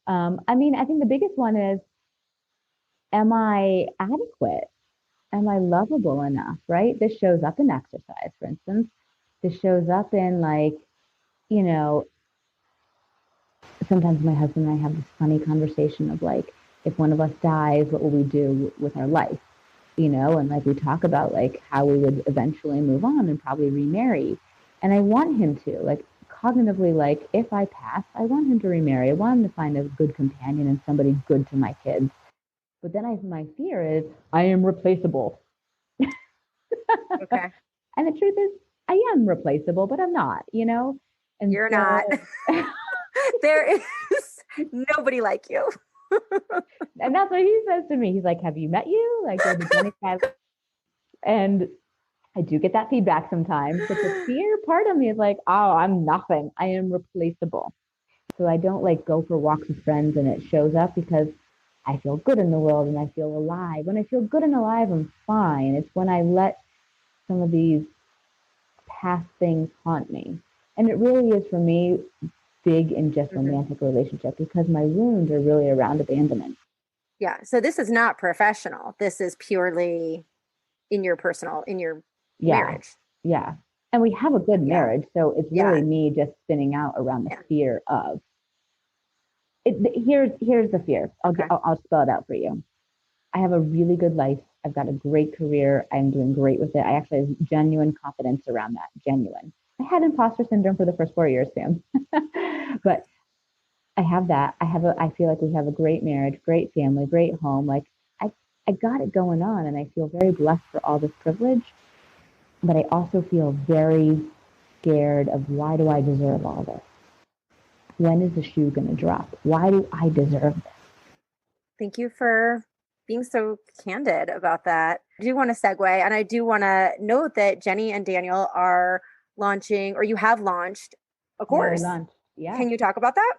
I think the biggest one is, am I adequate? Am I lovable enough? Right? This shows up in exercise, for instance. This shows up in like, you know, sometimes my husband and I have this funny conversation of like, if one of us dies, what will we do with our life? And like we talk about like how we would eventually move on and probably remarry. And I want him to, like, cognitively, like, if I pass, I want him to remarry. I want him to find a good companion and somebody good to my kids. But then my fear is I am replaceable. Okay. And the truth is, I am replaceable, but I'm not. And You're not. so, There is nobody like you. and that's what he says to me. He's like, have you met you? Like, you're the Jenni Skyler. And I do get that feedback sometimes, but the fear part of me is like, oh, I'm nothing. I am replaceable. So I don't like go for walks with friends and it shows up because I feel good in the world and I feel alive. When I feel good and alive, I'm fine. It's when I let some of these past things haunt me. And it really is for me big in just Mhm. romantic relationship because my wounds are really around abandonment. Yeah. So this is not professional. This is purely in your Yeah. marriage. Yeah. And we have a good Yeah. marriage. So it's really Yeah. me just spinning out around the Yeah. fear of it. Here's the fear. Okay. I'll spell it out for you. I have a really good life I've got a great career. I'm doing great with it. I actually have genuine confidence around that. Genuine. I had imposter syndrome for the first 4 years, Sam, but I have that. I feel like we have a great marriage, great family, great home. Like I got it going on, and I feel very blessed for all this privilege. But I also feel very scared of, why do I deserve all this? When is the shoe going to drop? Why do I deserve this? Thank you for being so candid about that. I do want to segue, and I do want to note that Jenni and Daniel are launching, or you have launched a course. Yeah. Can you talk about that?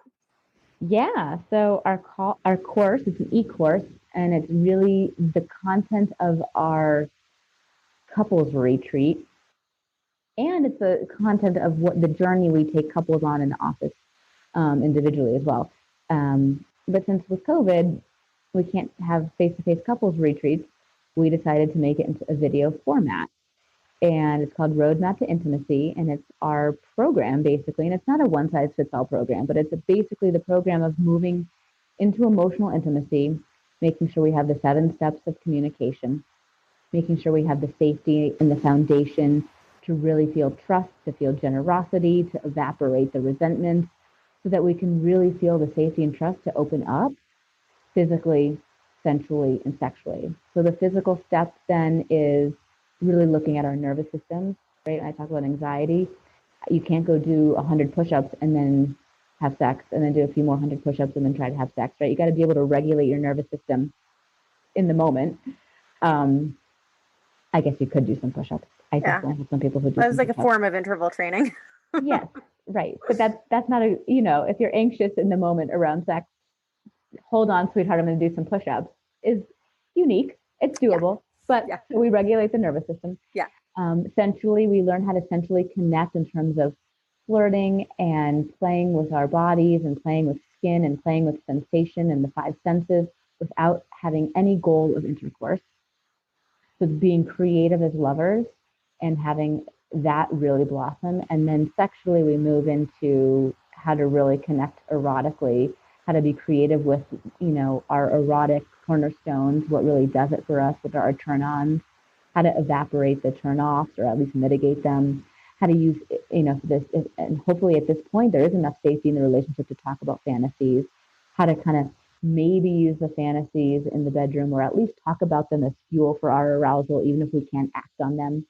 Yeah. So our course is an e-course, and it's really the content of our couples retreat, and it's the content of what the journey we take couples on in the office, individually as well. But since with COVID, we can't have face-to-face couples retreats, we decided to make it into a video format. And it's called Roadmap to Intimacy, and it's our program basically. And it's not a one-size-fits-all program, but it's basically the program of moving into emotional intimacy, making sure we have the 7 steps of communication, making sure we have the safety and the foundation to really feel trust, to feel generosity, to evaporate the resentment, so that we can really feel the safety and trust to open up physically, sensually, and sexually. So the physical step then is really looking at our nervous systems, right? I talk about anxiety. You can't go do 100 push-ups and then have sex, and then do a few more 100 push-ups and then try to have sex, right? You got to be able to regulate your nervous system in the moment. I guess you could do some push-ups. I definitely have some people who do. That was like a form of interval training. Yes, right. But that's not a, if you're anxious in the moment around sex, hold on, sweetheart, I'm going to do some push-ups, is unique. It's doable, but we regulate the nervous system. Yeah. Sensually, we learn how to sensually connect in terms of flirting and playing with our bodies and playing with skin and playing with sensation and the 5 senses without having any goal of intercourse. So being creative as lovers and having that really blossom. And then sexually, we move into how to really connect erotically, how to be creative with, our erotic cornerstones, what really does it for us, what are our turn-ons, how to evaporate the turn-offs or at least mitigate them, how to use, this, and hopefully at this point, there is enough safety in the relationship to talk about fantasies, how to kind of maybe use the fantasies in the bedroom, or at least talk about them as fuel for our arousal, even if we can't act on them.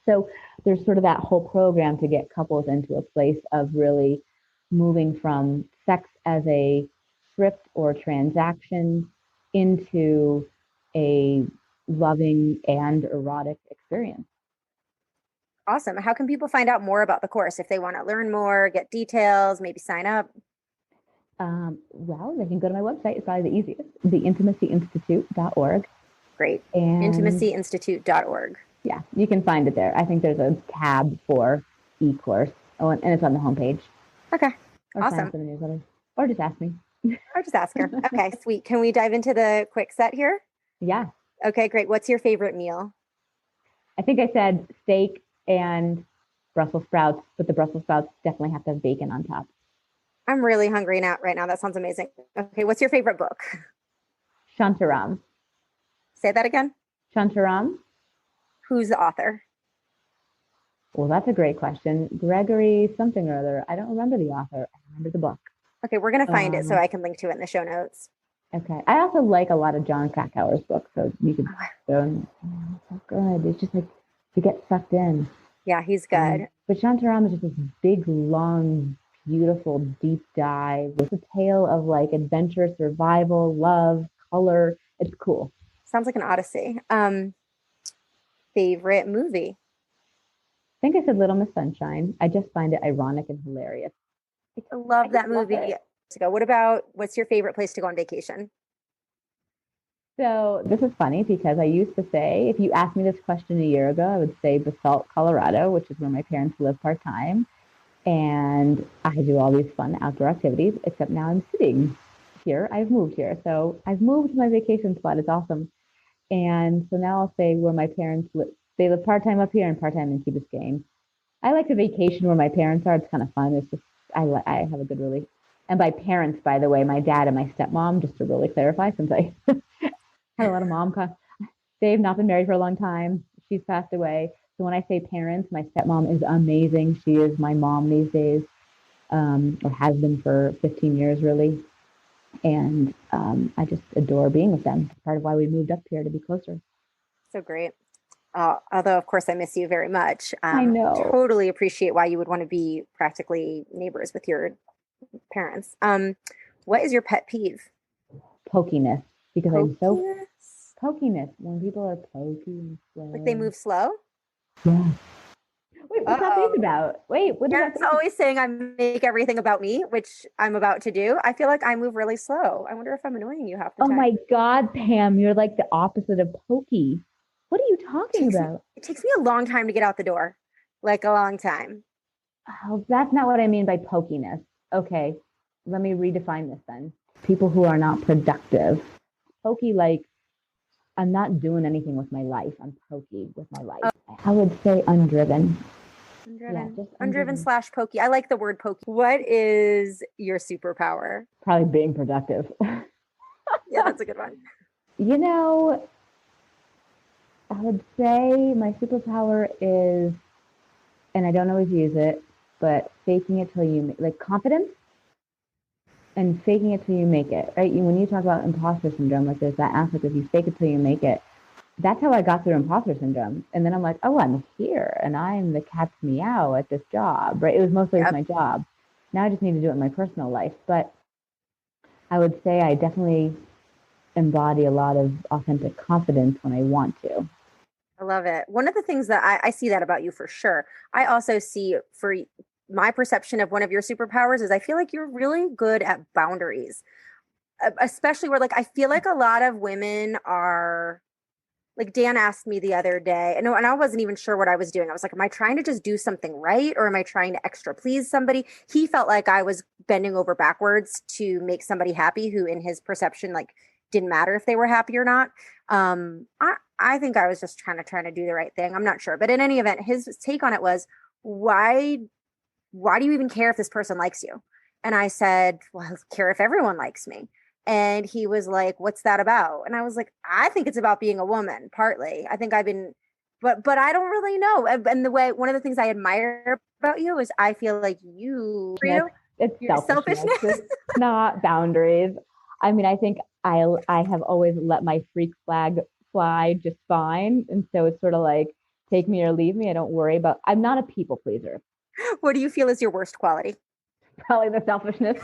So there's sort of that whole program to get couples into a place of really moving from sex as a script or transaction into a loving and erotic experience. Awesome. How can people find out more about the course if they want to learn more, get details, maybe sign up? Well, they can go to my website. It's probably the easiest, theintimacyinstitute.org. Great. Intimacyinstitute.org. Yeah, you can find it there. I think there's a tab for e-course. Oh, and it's on the homepage. Okay. Or awesome. Sign up for the newsletter. Or just ask me. Or just ask her. Okay, sweet. Can we dive into the quick set here? Yeah. Okay, great. What's your favorite meal? I think I said steak and Brussels sprouts, but the Brussels sprouts definitely have to have bacon on top. I'm really hungry now, right now. That sounds amazing. Okay, what's your favorite book? Shantaram. Say that again. Shantaram. Who's the author? Well, that's a great question. Gregory something or other. I don't remember the author. I remember the book. Okay, we're going to find it so I can link to it in the show notes. Okay. I also like a lot of John Krakauer's books, so you can go and so good. It's just like to get sucked in. Yeah, he's good. But Shantaram is just this big, long, beautiful, deep dive with a tale of like adventure, survival, love, color. It's cool. Sounds like an odyssey. Favorite movie? I think I said Little Miss Sunshine. I just find it ironic and hilarious. I love that movie. What's your favorite place to go on vacation? So this is funny because I used to say, if you asked me this question a year ago, I would say Basalt, Colorado, which is where my parents live part-time. And I do all these fun outdoor activities, except now I'm sitting here. I've moved here. So I've moved to my vacation spot. It's awesome. And so now I'll say where my parents live. They live part-time up here and part-time in Key Biscayne. I like to vacation where my parents are. It's kind of fun. It's just, I have a good relief. And by parents, by the way, my dad and my stepmom, just to really clarify, since I had a lot of They've not been married for a long time. She's passed away. So when I say parents, my stepmom is amazing. She is my mom these days, or has been for 15 years, really. And I just adore being with them. It's part of why we moved up here to be closer. So great. Although, of course, I miss you very much. I know. Totally appreciate why you would want to be practically neighbors with your parents. What is your pet peeve? Pokiness, because I'm so Pokiness? pokiness. When people are pokey and Like they slow. move slow? Yeah. Wait, what's that face Uh-oh. about? Wait, what is that Aaron's face? always saying I make everything about me, which I'm about to do. I feel like I move really slow. I wonder if I'm annoying you half the Oh time. my God, Pam, you're like the opposite of pokey. What are you talking Takes me about? it takes me a long time to get out the door. Like a long time. Oh, that's not what I mean by pokiness. Okay, let me redefine this then. People who are not productive. Pokey, like, I'm not doing anything with my life. I'm pokey with my life. I would say undriven. Yeah, Undriven. just Undriven undriven. slash pokey. I like the word pokey. What is your superpower? Probably being productive. Yeah, that's a good one. You know, I would say my superpower is, and I don't always use it, but faking it till you like confidence and faking it till you make it, right? When you talk about imposter syndrome, like there's that aspect of you fake it till you make it. That's how I got through imposter syndrome. And then I'm like, oh, I'm here and I'm the cat's meow at this job, right? It was mostly with Yep. my job. Now I just need to do it in my personal life. But I would say I definitely embody a lot of authentic confidence when I want to. I love it. One of the things that I see that about you for sure. I also see for my perception of one of your superpowers is I feel like you're really good at boundaries, especially where like I feel like a lot of women are like Dan asked me the other day, and I wasn't even sure what I was doing. I was like, am I trying to just do something right or am I trying to extra please somebody? He felt like I was bending over backwards to make somebody happy who in his perception like didn't matter if they were happy or not. I think I was just trying to do the right thing. I'm not sure. But in any event, his take on it was, why why do you even care if this person likes you? And I said, well, I care if everyone likes me. And he was like, what's that about? And I was like, I think it's about being a woman, partly. I think I've been, but I don't really know. And the way, one of the things I admire about you is I feel like for Yes, you, it's your selfishness. selfishness. It's not boundaries. I mean, I think I have always let my freak flag fly just fine. And so it's sort of like take me or leave me. I don't worry about I'm not a people pleaser. What do you feel is your worst quality? Probably the selfishness.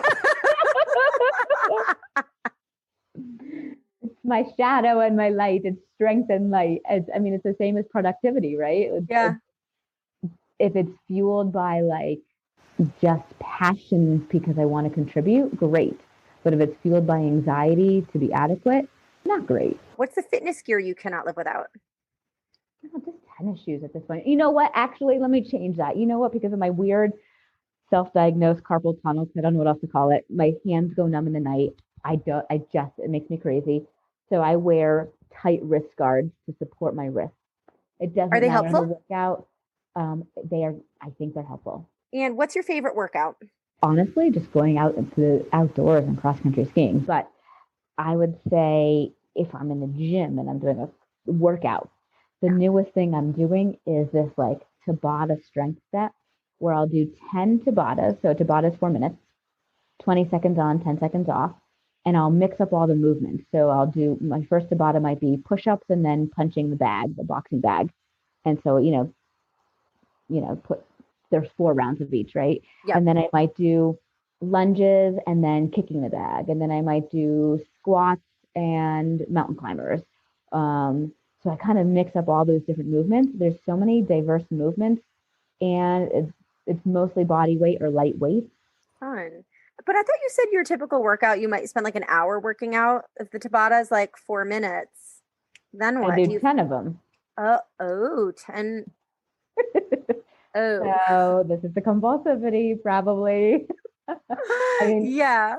It's my shadow and my light. It's strength and light. I mean, it's the same as productivity, right? Yeah. If it's fueled by like just passion because I want to contribute, great. But if it's fueled by anxiety to be adequate, not great. What's the fitness gear you cannot live without? Oh, just tennis shoes at this point. You know what? Actually, let me change that. You know what? Because of my weird self-diagnosed carpal tunnel, I don't know what else to call it. My hands go numb in the night. It makes me crazy. So I wear tight wrist guards to support my wrists. It Are doesn't they matter in the helpful? workout. I think they're helpful. And what's your favorite workout? Honestly, just going out into the outdoors and cross country skiing. But I would say if I'm in the gym and I'm doing a workout, the newest thing I'm doing is this like Tabata strength set where I'll do 10 Tabatas. So Tabata is 4 minutes, 20 seconds on, 10 seconds off. And I'll mix up all the movements. So I'll do my first Tabata might be push-ups and then punching the bag, the boxing bag. And so, there's 4 rounds of each, right? Yep. And then I might do lunges and then kicking the bag. And then I might do squats and mountain climbers. So I kind of mix up all those different movements. There's so many diverse movements, and it's mostly body weight or light weight. Fun. But I thought you said your typical workout, you might spend like an hour working out. If the Tabata is like 4 minutes, then I what? do 10 of them. 10. Oh. So this is the compulsivity, probably. I mean, Yeah.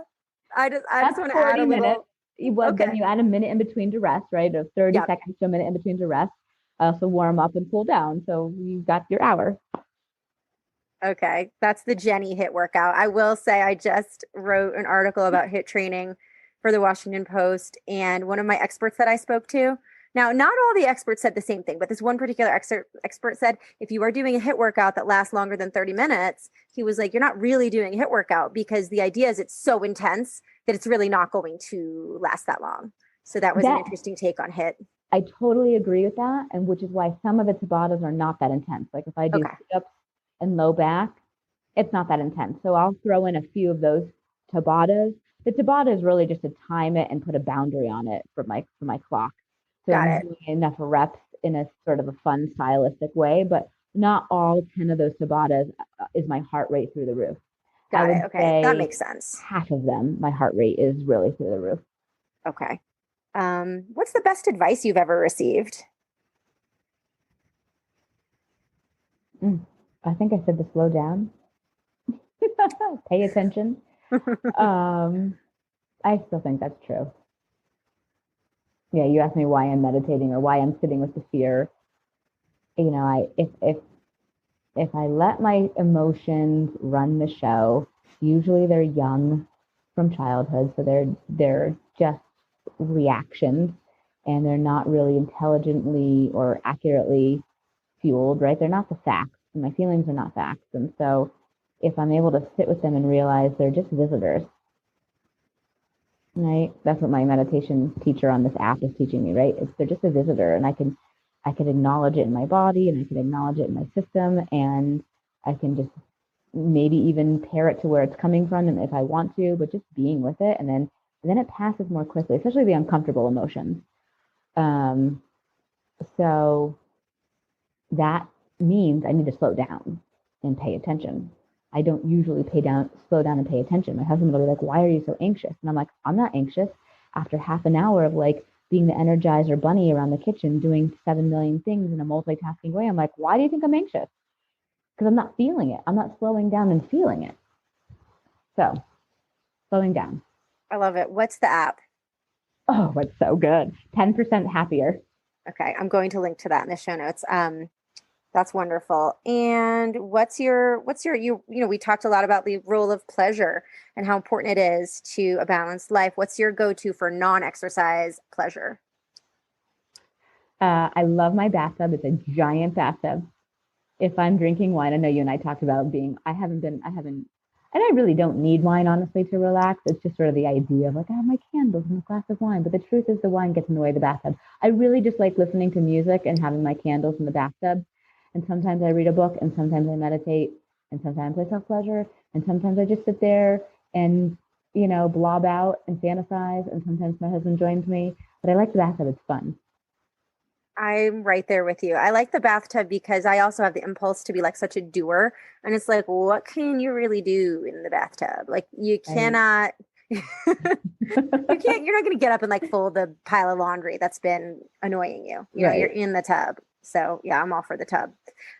I just that's want to add 40 a minutes. little. Then Okay. you add a minute in between to rest, right? Of 30 Yep. seconds to a minute in between to rest. I also warm up and cool down. So you got your hour. Okay. That's the Jenny hit workout. I will say I just wrote an article about hit training for the Washington Post, and one of my experts that I spoke to, Now, not all the experts said the same thing, but this one particular expert said, if you are doing a HIIT workout that lasts longer than 30 minutes, he was like, you're not really doing a HIIT workout, because the idea is it's so intense that it's really not going to last that long. So that was an interesting take on HIIT. I totally agree with that. And which is why some of the Tabatas are not that intense. Like if I do sit-ups and low back, it's not that intense. So I'll throw in a few of those Tabatas. The Tabata is really just to time it and put a boundary on it for my clock. So I'm doing enough reps in a sort of a fun, stylistic way, but not all 10 of those Tabatas is my heart rate through the roof. Got it. Okay. That makes sense. Half of them, my heart rate is really through the roof. Okay. What's the best advice you've ever received? I think I said to slow down. Pay attention. I still think that's true. Yeah, you asked me why I'm meditating or why I'm sitting with the fear. You know, if I let my emotions run the show, usually they're young from childhood, so they're just reactions, and they're not really intelligently or accurately fueled, right? They're not the facts, and my feelings are not facts. And so if I'm able to sit with them and realize they're just visitors, right? That's what my meditation teacher on this app is teaching me, right? They're just a visitor, and I can acknowledge it in my body, and I can acknowledge it in my system, and I can just maybe even pair it to where it's coming from, and if I want to, but just being with it, and then it passes more quickly, especially the uncomfortable emotions. So that means I need to slow down and pay attention. I don't usually slow down and pay attention. My husband will be like, why are you so anxious? And I'm like, I'm not anxious. After half an hour of like being the Energizer bunny around the kitchen, doing 7 million things in a multitasking way, I'm like, why do you think I'm anxious? Because I'm not feeling it. I'm not slowing down and feeling it. So slowing down. I love it. What's the app? Oh, it's so good. 10% happier. Okay. I'm going to link to that in the show notes. That's wonderful. And what's your, we talked a lot about the role of pleasure and how important it is to a balanced life. What's your go-to for non-exercise pleasure? I love my bathtub. It's a giant bathtub. If I'm drinking wine, I know you and I talked about and I really don't need wine, honestly, to relax. It's just sort of the idea of like, I have my candles and a glass of wine. But the truth is the wine gets in the way of the bathtub. I really just like listening to music and having my candles in the bathtub. And sometimes I read a book, and sometimes I meditate, and sometimes I self-pleasure, and sometimes I just sit there and, blob out and fantasize, and sometimes my husband joins me. But I like the bathtub. It's fun. I'm right there with you. I like the bathtub because I also have the impulse to be like such a doer. And it's like, what can you really do in the bathtub? Like you cannot, you're not going to get up and like fold the pile of laundry that's been annoying you. You're in the tub. So yeah, I'm all for the tub.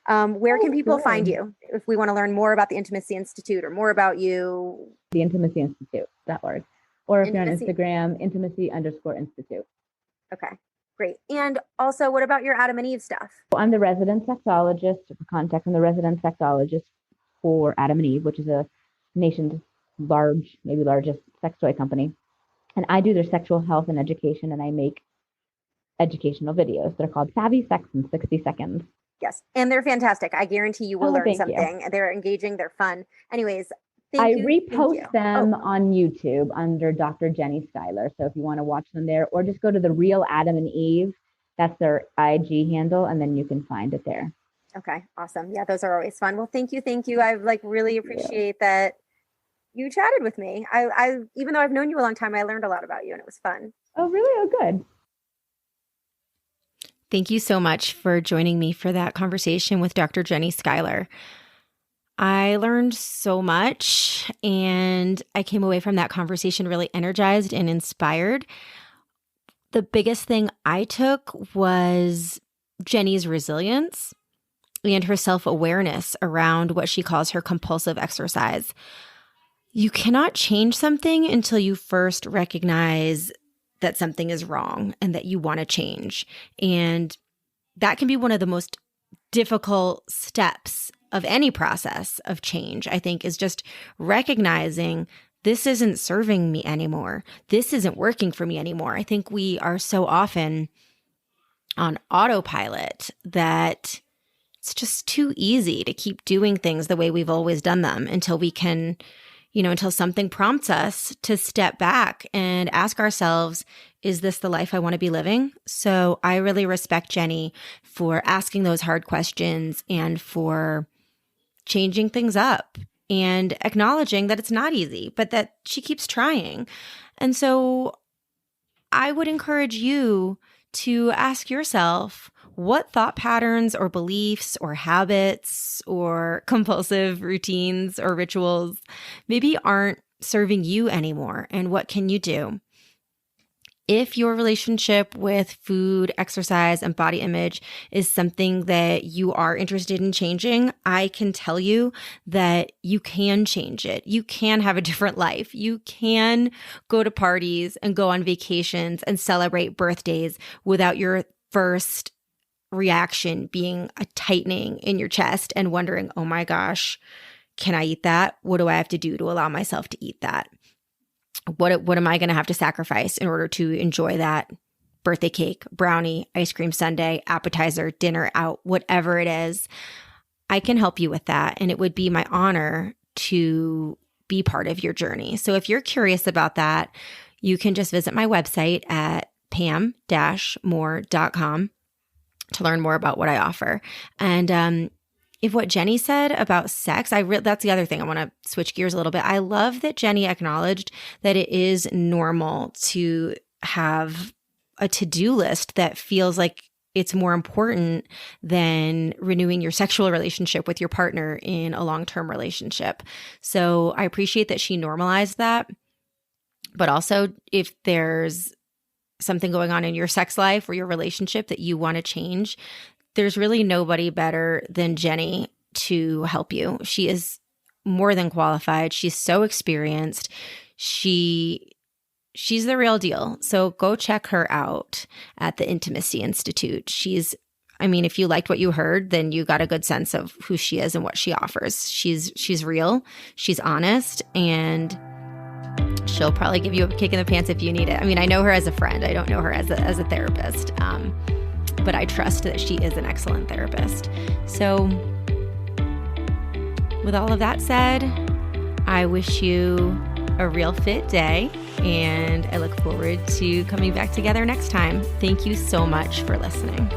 Where can people find you if we want to learn more about the Intimacy Institute or more about you? The Intimacy Institute.org. Or if you're on Instagram, intimacy_institute. Okay, great. And also, what about your Adam and Eve stuff? Well, I'm the resident sexologist. For context, I'm the resident sexologist for Adam and Eve, which is a nation's largest sex toy company. And I do their sexual health and education, and I make educational videos. They're called Savvy Sex in 60 Seconds. Yes. And they're fantastic. I guarantee you will learn something. You. They're engaging. They're fun. Anyways, I repost them on YouTube under Dr. Jenni Skyler. So if you want to watch them there, or just go to The Real Adam and Eve, that's their IG handle, and then you can find it there. Okay. Awesome. Yeah, those are always fun. Well, thank you. I really appreciate that you chatted with me. I even though I've known you a long time, I learned a lot about you, and it was fun. Oh, really? Oh, good. Thank you so much for joining me for that conversation with Dr. Jenni Skyler. I learned so much, and I came away from that conversation really energized and inspired. The biggest thing I took was Jenni's resilience and her self-awareness around what she calls her compulsive exercise. You cannot change something until you first recognize that something is wrong and that you want to change. And that can be one of the most difficult steps of any process of change, I think, is just recognizing this isn't serving me anymore. This isn't working for me anymore. I think we are so often on autopilot that it's just too easy to keep doing things the way we've always done them until we can, until something prompts us to step back and ask ourselves, is this the life I want to be living? So I really respect Jenni for asking those hard questions and for changing things up and acknowledging that it's not easy, but that she keeps trying. And so I would encourage you to ask yourself, what thought patterns or beliefs or habits or compulsive routines or rituals maybe aren't serving you anymore? And what can you do? If your relationship with food, exercise, and body image is something that you are interested in changing, I can tell you that you can change it. You can have a different life. You can go to parties and go on vacations and celebrate birthdays without your first reaction being a tightening in your chest and wondering, oh my gosh, can I eat that? What do I have to do to allow myself to eat that? What am I going to have to sacrifice in order to enjoy that birthday cake, brownie, ice cream sundae, appetizer, dinner out, whatever it is? I can help you with that. And it would be my honor to be part of your journey. So if you're curious about that, you can just visit my website at pam-more.com to learn more about what I offer. And if what Jenni said about sex, that's the other thing. I want to switch gears a little bit. I love that Jenni acknowledged that it is normal to have a to-do list that feels like it's more important than renewing your sexual relationship with your partner in a long-term relationship. So I appreciate that she normalized that. But also, if there's something going on in your sex life or your relationship that you want to change, there's really nobody better than Jenni to help you. She is more than qualified. She's so experienced. She's the real deal. So go check her out at the Intimacy Institute. If you liked what you heard, then you got a good sense of who she is and what she offers. She's real. She's honest, and she'll probably give you a kick in the pants if you need it. I know her as a friend. I don't know her as a therapist. But I trust that she is an excellent therapist. So with all of that said, I wish you a real fit day, and I look forward to coming back together next time. Thank you so much for listening.